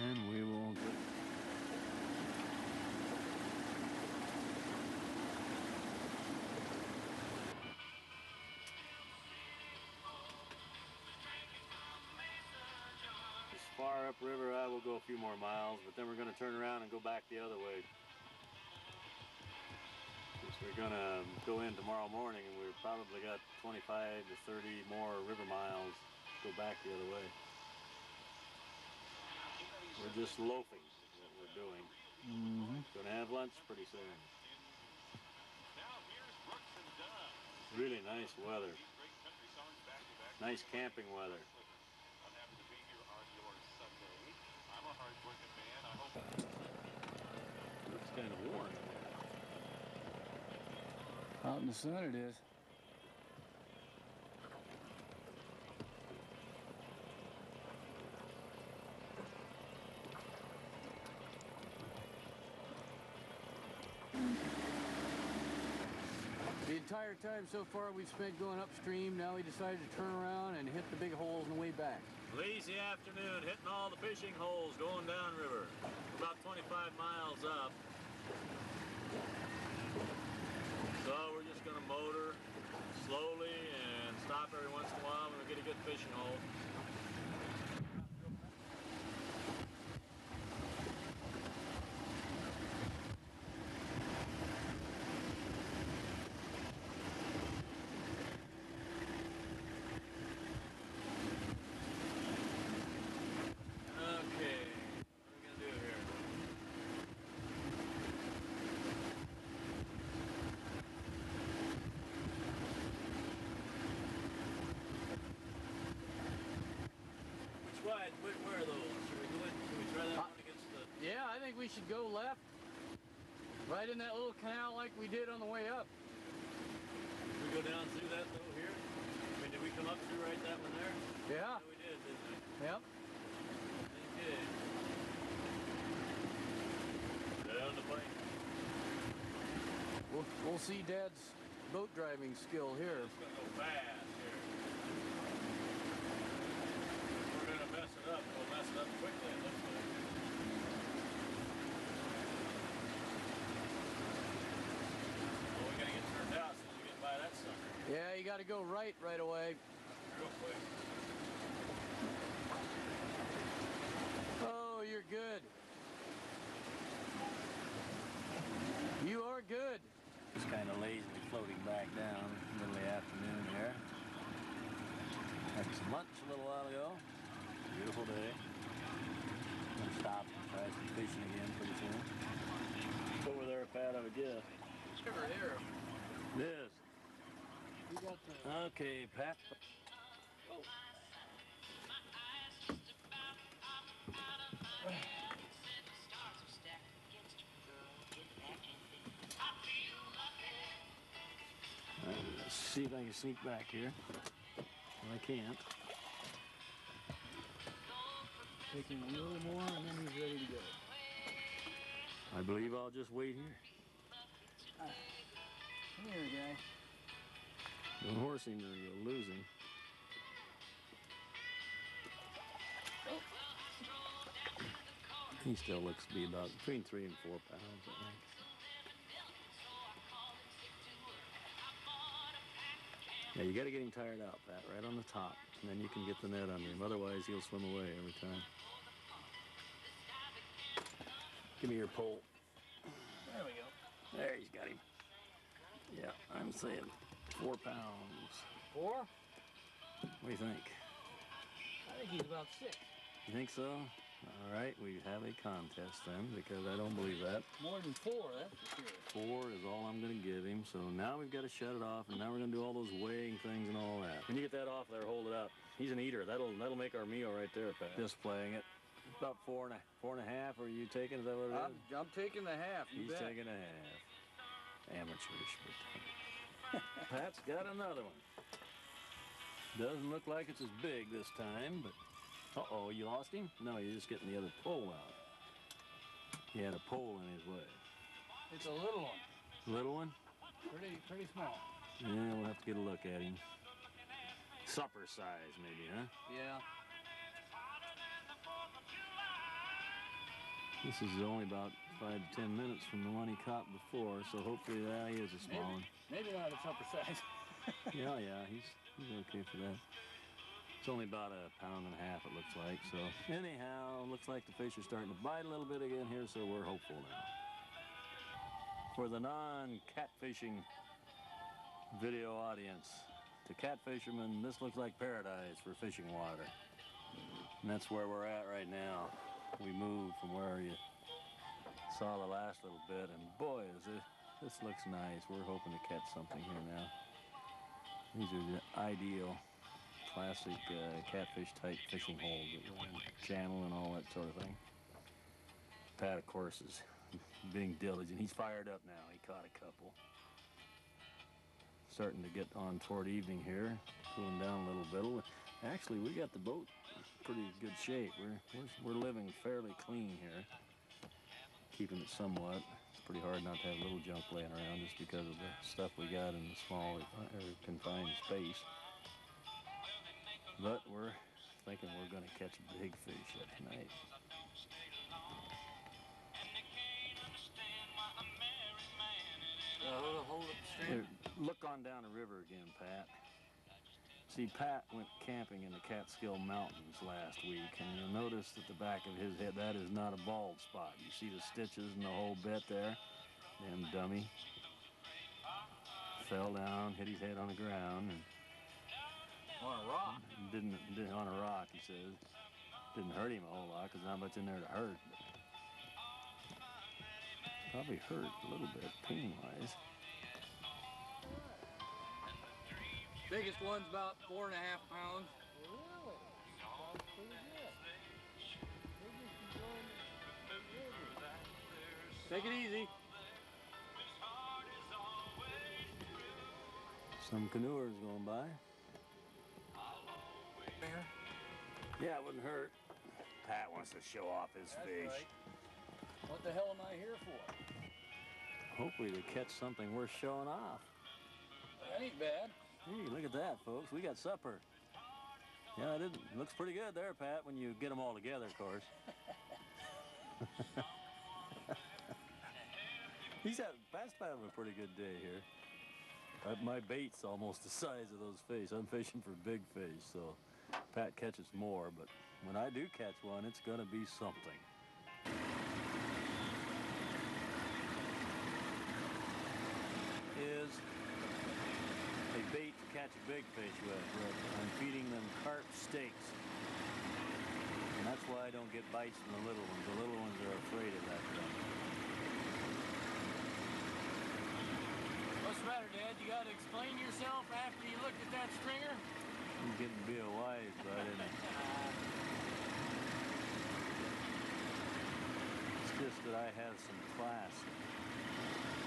And we will get far upriver. I will go a few more miles, but then we're going to turn around and go back the other way. Since we're going to go in tomorrow morning, and we've probably got 25 to 30 more river miles to go back the other way. We're just loafing is what we're doing. Going to have lunch pretty soon. Really nice weather. Nice camping weather. It's kind of warm. Out in the sun it is. The entire time so far we've spent going upstream. Now we decided to turn around and hit the big holes on the way back. Lazy afternoon, hitting all the fishing holes going downriver. About 25 miles up. So we're just going to motor slowly and stop every once in a while when we get a good fishing hole. should go left, right in that little canal like we did on the way up. We go down through that though here? I mean, did we come up through right that one there? Yeah. Yeah, we did, didn't we? Yep. Okay. Down the plane. We'll see Dad's boat driving skill here. It's gonna go fast here. We're gonna mess it up. We'll mess it up quickly, it looks like. Well, we gotta get turned out so we get by that sucker Yeah, you got to go right away. real quick. Oh, you're good. You are good. Just kind of lazily floating back down middle of the afternoon here. Had some lunch a little while ago. Beautiful day. Gonna stop and try some fishing again pretty soon. It's over there, Pat, I would guess. Over here. This. You got the... Okay, Pat. Let's see if I can sneak back here. Well, I can't. Taking a little more and then he's ready to go. I believe I'll just wait here. Come here, guy. The horse seems to be losing. He still looks to be about between 3 and 4 pounds, I think. Yeah, you got to get him tired out, Pat, right on the top, and then you can get the net under him. Otherwise, he'll swim away every time. Give me your pole. There we go. There, he's got him. Yeah, I'm saying 4 pounds. 4? What do you think? I think he's about 6. You think so? All right, we have a contest then, because I don't believe that. More than 4, that's for sure. 4 is all I'm going to give him, so now we've got to shut it off, and now we're going to do all those weighing things and all that. When you get that off there, hold it up. He's an eater. That'll make our meal right there, Pat. Displaying it. About 4 and a half. Are you taking? Is that what it is? I'm taking the half. He's taking a half. Amateurish. But Pat's got another one. Doesn't look like it's as big this time, but... Uh-oh, you lost him? No, you're just getting the other pole out. He had a pole in his way. It's a little one. Little one? Pretty small. Yeah, we'll have to get a look at him. Supper size, maybe, huh? Yeah. This is only about 5 to 10 minutes from the one he caught before, so hopefully that is a small one. Maybe not a supper size. Yeah, he's okay for that. It's only about 1.5 pounds, it looks like. So anyhow, looks like the fish are starting to bite a little bit again here, so we're hopeful now. For the non-catfishing video audience, to catfishermen, this looks like paradise for fishing water. And that's where we're at right now. We moved from where you saw the last little bit, and boy, this looks nice. We're hoping to catch something here now. These are the ideal classic catfish type fishing holes that we're in, channel and all that sort of thing. Pat, of course, is being diligent. He's fired up now. He caught a couple. Starting to get on toward evening here, cooling down a little bit. Actually, we got the boat in pretty good shape. We're living fairly clean here, keeping it somewhat. It's pretty hard not to have little junk laying around just because of the stuff we got in the small or confined space. But we're thinking we're going to catch a big fish tonight. Hold up the stream. Look on down the river again, Pat. See, Pat went camping in the Catskill Mountains last week, and you'll notice that the back of his head, that is not a bald spot. You see the stitches and the whole bit there? Damn dummy. Fell down, hit his head on the ground, and On a rock. didn't on a rock, he says. Didn't hurt him a whole lot, because not much in there to hurt. But probably hurt a little bit, pain-wise. Biggest one's about 4.5 pounds. Take it easy. Some canoers going by. Yeah, it wouldn't hurt. Pat wants to show off his fish. Right. What the hell am I here for? Hopefully to catch something worth showing off. That ain't bad. Hey, look at that, folks. We got supper. Yeah, it looks pretty good there, Pat, when you get them all together, of course. Pat's having a pretty good day here. My bait's almost the size of those fish. I'm fishing for big fish, so Pat catches more, but when I do catch one, it's gonna be something. Is a bait to catch a big fish with. I'm feeding them carp steaks. And that's why I don't get bites from the little ones. The little ones are afraid of that stuff. What's the matter, Dad? You got to explain yourself after you looked at that stringer? I'm getting to be a wise bud, isn't it? It's just that I have some class.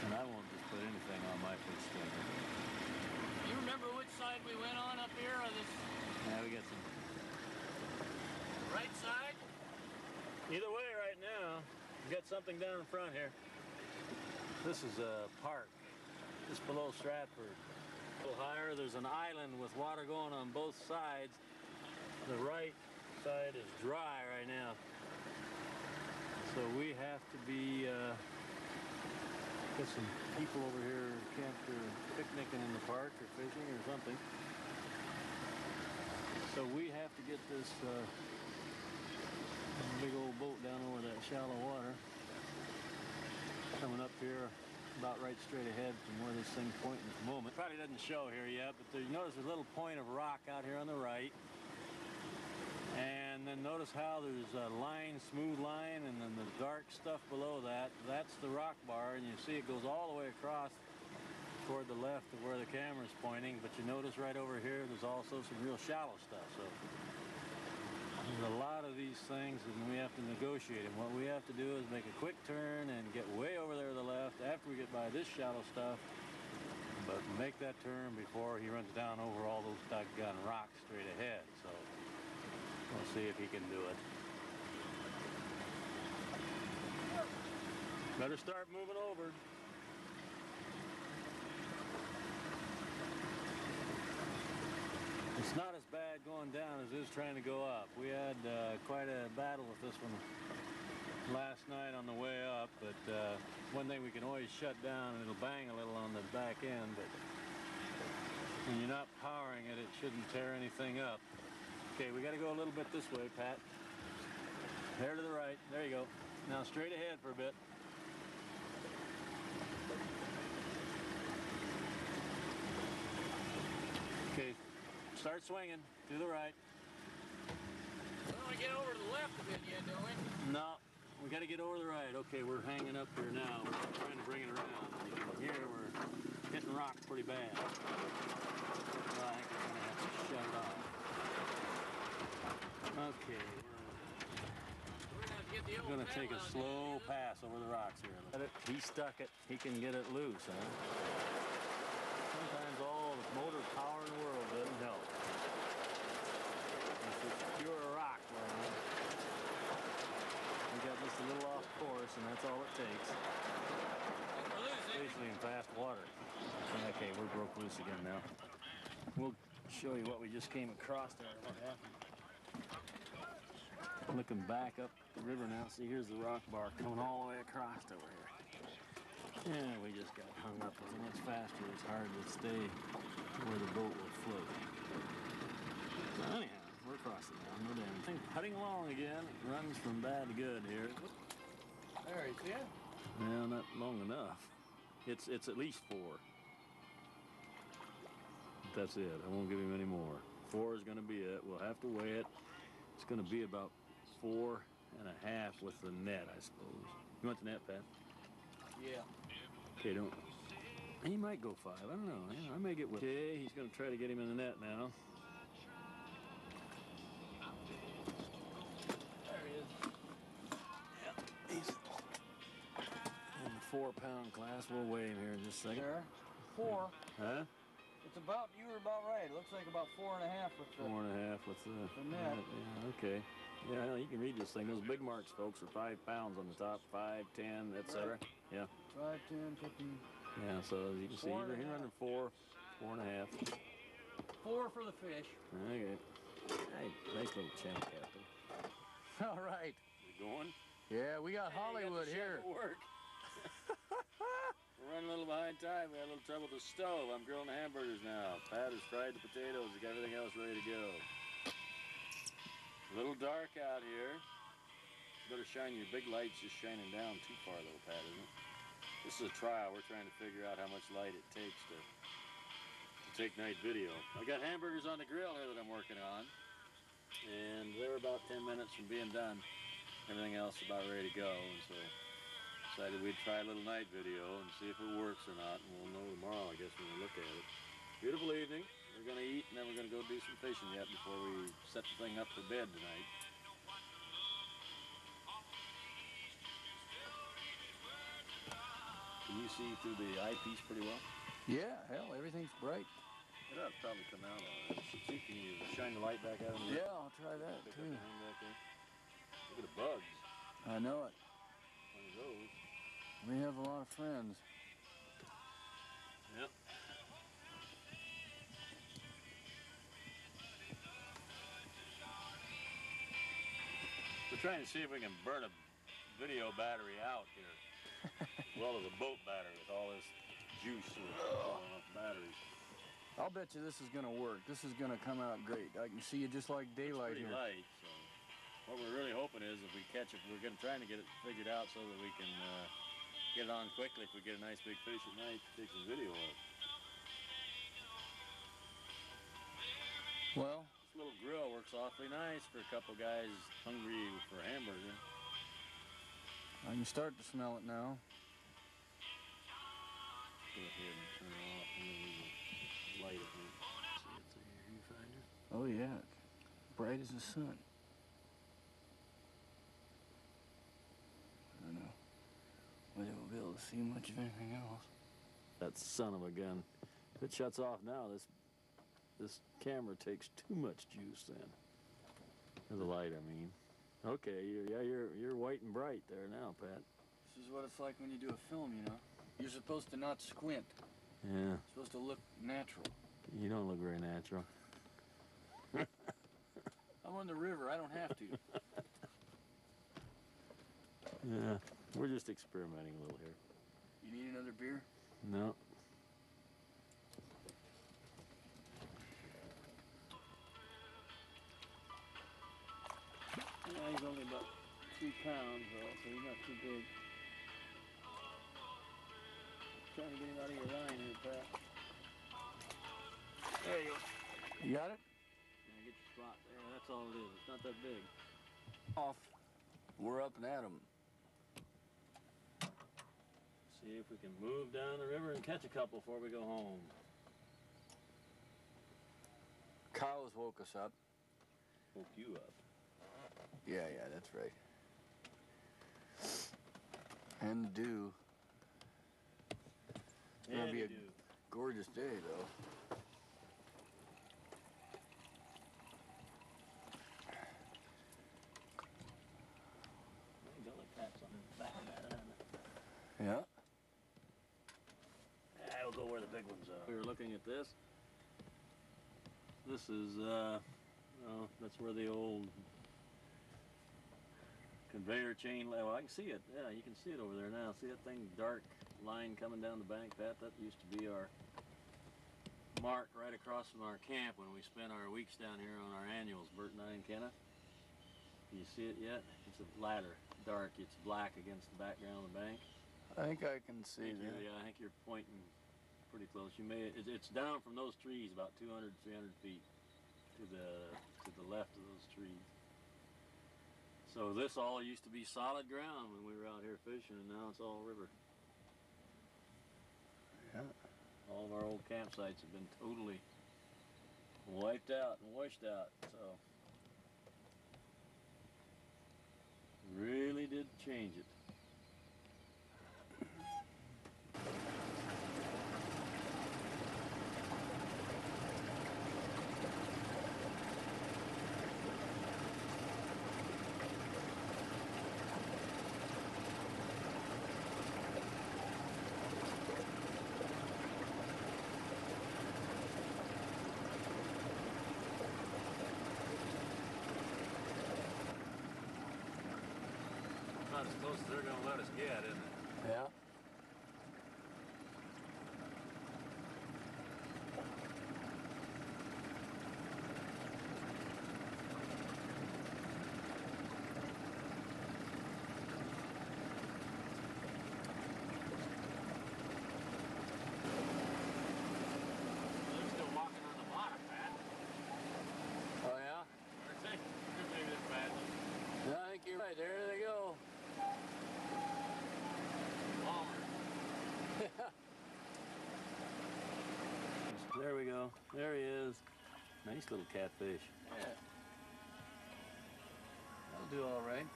And I won't just put anything on my fish stringer. You remember which side we went on up here? Or this Yeah, we got some. right side? Either way right now, we got something down in front here. This is a park, just below Stratford. A little higher, there's an island with water going on both sides. The right side is dry right now. So we have to be, got some people over here camped or picnicking in the park or fishing or something. So we have to get this big old boat down over that shallow water. Coming up here about right straight ahead from where this thing's pointing at the moment. Probably doesn't show here yet, but you notice there's a little point of rock out here on the right. And then notice how there's a line, smooth line, and then the dark stuff below that. That's the rock bar, and you see it goes all the way across toward the left of where the camera's pointing. But you notice right over here, there's also some real shallow stuff. So there's a lot of these things, and we have to negotiate them. What we have to do is make a quick turn and get way over there to the left after we get by this shallow stuff, but make that turn before he runs down over all those doggone rocks straight ahead. So we'll see if he can do it. Better start moving over. It's not as bad going down as it is trying to go up. We had quite a battle with this one last night on the way up, but one thing we can always shut down, and it'll bang a little on the back end, but when you're not powering it, it shouldn't tear anything up. Okay, we got to go a little bit this way, Pat. There to the right. There you go. Now straight ahead for a bit. Okay, start swinging to the right. We want to get over to the left a bit yet, don't we? No, we got to get over the right. Okay, we're hanging up here now. We're trying to bring it around. You can hear we're hitting rocks pretty bad. Well, I think we're going to have to shut it off. Okay, we're going to take a slow pass over the rocks here. He stuck it. He can get it loose, huh? Sometimes all the motor power in the world doesn't help. It's just pure rock, man. We got just a little off course, and that's all it takes. Especially in fast water. Okay, we're broke loose again now. We'll show you what we just came across there. What happened. Looking back up the river now, see here's the rock bar coming all the way across over here. Yeah, we just got hung up with it. Much faster, it's hard to stay where the boat will float. So anyhow, we're crossing now, no damn thing. Heading along again, it runs from bad to good here. There, you see it? Well, not long enough. It's at least 4. That's it. I won't give him any more. 4 is going to be it. We'll have to weigh it. It's going to be about 4.5 with the net, I suppose. You want the net, Pat? Yeah. Okay, don't. He might go 5. I don't know. I may get with. Okay, he's going to try to get him in the net now. There he is. Yeah, he's 4-pound class. We'll weigh him here in just a second. There. 4. Huh? It's about, you were about right. It looks like about 4.5 with the... 4.5 with the net. Yeah, okay. Yeah, you can read this thing. Those big marks, folks, are 5 pounds on the top, 5, 10, etc. Yeah. 5, 10, 15. Yeah, so as you can see, he's running 4, 4.5. 4 for the fish. Okay. Hey, nice little channel, Captain. All right. We going? Yeah, we got Hollywood here. Work. We're running a little behind time. We had a little trouble with the stove. I'm grilling the hamburgers now. Pat has fried the potatoes. We got everything else ready to go. A little dark out here. Better shine your big lights just shining down too far though, Pat, isn't it? This is a trial. We're trying to figure out how much light it takes to take night video. I got hamburgers on the grill here that I'm working on. And they're about 10 minutes from being done. Everything else is about ready to go. And so decided we'd try a little night video and see if it works or not. And we'll know tomorrow, I guess, when we look at it. Beautiful evening. We're going to eat and then we're going to go do some fishing yet before we set the thing up for bed tonight. Can you see through the eyepiece pretty well? Yeah, hell, everything's bright. It ought to probably come out on it. See, can you shine the light back out? Yeah, I'll try that Pick too. up the hang back there. Look at the bugs. I know it. One of those. We have a lot of friends. Yep. We're trying to see if we can burn a video battery out here, as well as a boat battery with all this juice or enough batteries. I'll bet you this is gonna work. This is gonna come out great. I can see it just like daylight It's pretty here. light, so what we're really hoping is if we catch it, we're trying to get it figured out so that we can get it on quickly if we get a nice big fish at night to take some video of. Well, This little grill works awfully nice for a couple guys hungry for a hamburger. I can start to smell it now. Go ahead and turn it off and then we will light it. See it through your viewfinder? Oh yeah, bright as the sun. I don't know whether we'll be able to see much of anything else. That son of a gun. If it shuts off now, this camera takes too much juice then. Or the light, I mean. Okay, you're white and bright there now, Pat. This is what it's like when you do a film, you know. You're supposed to not squint. Yeah. It's supposed to look natural. You don't look very natural. I'm on the river, I don't have to. Yeah, we're just experimenting a little here. You need another beer? No. Yeah, he's only about 2 pounds though, so he's not too big. Trying to get him out of your line here, Pat. There you go. You got it? Yeah, get your spot there. That's all it is. It's not that big. Off. We're up and at 'em. See if we can move down the river and catch a couple before we go home. Cows woke us up. Woke you up. Yeah, that's right. And the dew. It's gonna be a gorgeous day, though. Yeah. We'll go where the big ones are. We were looking at this. This is, well, that's where the old conveyor chain, well, I can see it. Yeah, you can see it over there now. See that thing, dark line coming down the bank, Pat? That used to be our mark right across from our camp when we spent our weeks down here on our annuals, Bert and I and Kenna. Do you see it yet? It's a ladder, dark. It's black against the background of the bank. I think I can see that. Yeah, I think you're pointing pretty close. You may. It's down from those trees about 200, 300 feet to the left of those trees. So this all used to be solid ground when we were out here fishing, and now it's all river. Yeah. All of our old campsites have been totally wiped out and washed out. So really did change it. about as close as they're going to let us get, isn't it? Yeah. They're still walking on the bottom, Pat. Oh, yeah? Or maybe they're bad. No, I think you're right. There they go. There we go. There he is. Nice little catfish. Yeah. That'll do all right.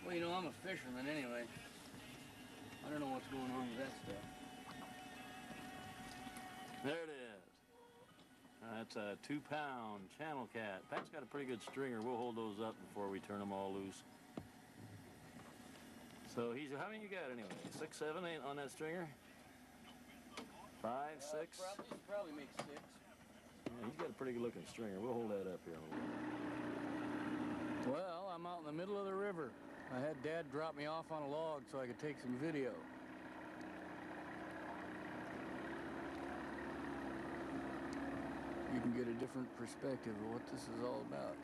Well, you know, I'm a fisherman anyway. I don't know what's going on with that stuff. There it is. That's a 2-pound channel cat. Pat's got a pretty good stringer. We'll hold those up before we turn them all loose. So he's, how many you got anyway? 6, 7, 8 on that stringer? 5, 6? Probably makes 6. Yeah, he's got a pretty good looking stringer. We'll hold that up here. Well, I'm out in the middle of the river. I had Dad drop me off on a log so I could take some video. You can get a different perspective of what this is all about.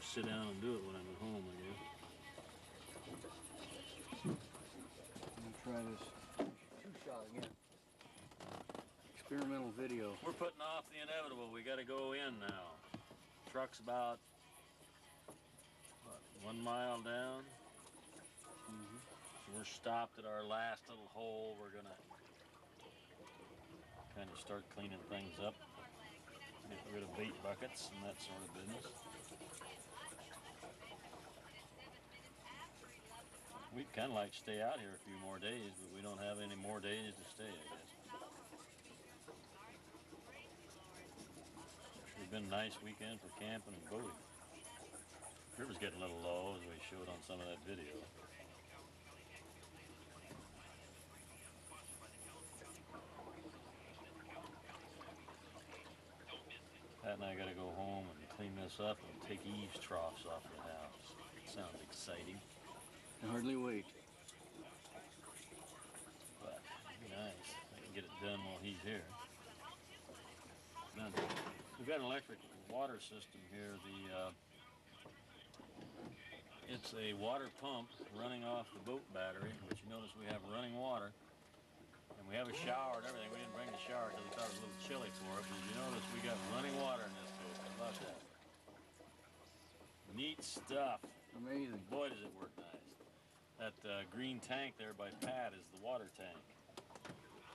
Sit down and do it when I'm at home, I guess. Let me try this two-shot again. Experimental video. We're putting off the inevitable. We got to go in now. Truck's about, what, 1 mile down. So we're stopped at our last little hole. We're going to kind of start cleaning things up. Get rid of bait buckets and that sort of business. We'd kind of like to stay out here a few more days, but we don't have any more days to stay, I guess. It's been a nice weekend for camping and boating. River's getting a little low, as we showed on some of that video. Pat and I got to go home and clean this up and take eaves troughs off the house. Sounds exciting. I hardly wait. But it'd be nice. I can get it done while he's here. Now, we've got an electric water system here. It's a water pump running off the boat battery, but you notice we have running water. And we have a shower and everything. We didn't bring the shower because we thought it was a little chilly for it. But you notice we got running water in this boat. How about that? Neat stuff. Amazing. Boy, does it work nice. That green tank there by Pat is the water tank.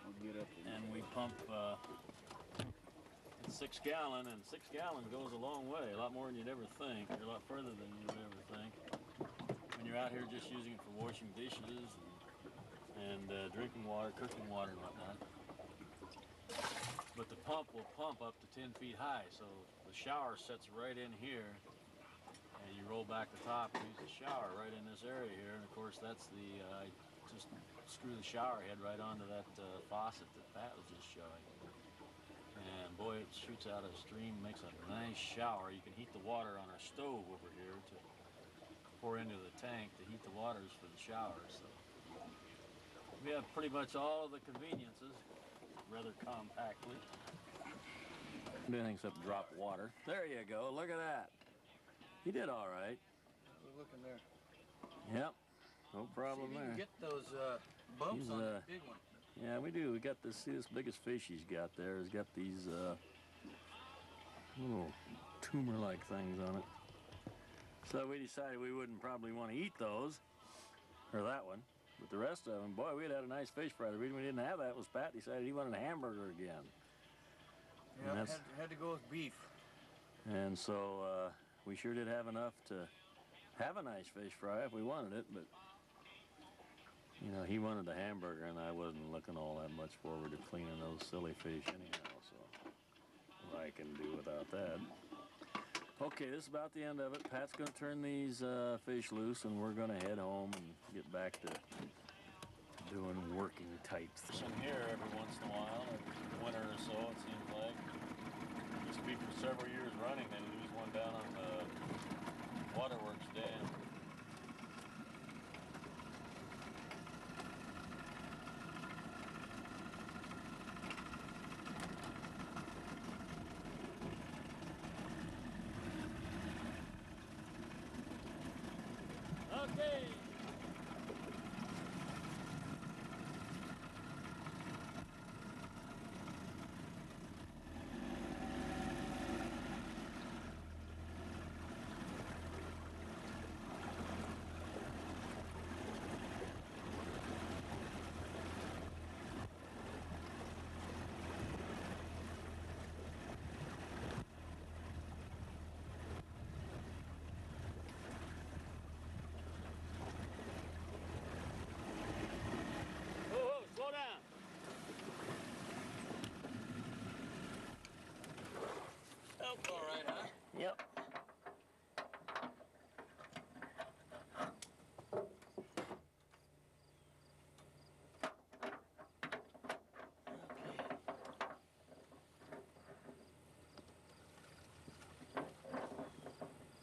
I'll get up there. And we pump 6 gallon, and 6 gallon goes a long way. A lot more than you'd ever think, or a lot further than you'd ever think. you're out here just using it for washing dishes and drinking water, cooking water and whatnot. But the pump will pump up to 10 feet high, so the shower sits right in here, and you roll back the top and use the shower right in this area here. And of course, that's the just screw the shower head right onto that faucet that Pat was just showing. And boy, it shoots out a stream, makes a nice shower. You can heat the water on our stove over here to pour into the tank to heat the waters for the showers. So we have pretty much all of the conveniences rather compactly. Anything except drop water. There you go. Look at that. He did all right. We're looking there. Yep. No problem See if you there. can get those bumps He's, on that big one. Yeah, we do. We got this. See, this biggest fish he's got there has got these little tumor-like things on it. So we decided we wouldn't probably want to eat those, or that one. But the rest of them, boy, we'd had a nice fish fry. The reason we didn't have that was Pat decided he wanted a hamburger again. Yeah, had to go with beef. And so we sure did have enough to have a nice fish fry if we wanted it, but you know, he wanted the hamburger, and I wasn't looking all that much forward to cleaning those silly fish anyhow, so I can do without that. Okay, this is about the end of it. Pat's going to turn these fish loose, and we're going to head home and get back to doing working type things. In here every once in a while, every winter or so, it seems like. It used to be for several years running, they lose one down on the Waterworks Dam. Okay. Slow down. Oh, all right, huh? Yep.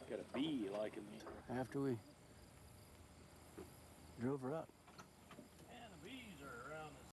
Got a bee liking me. After we drove her up.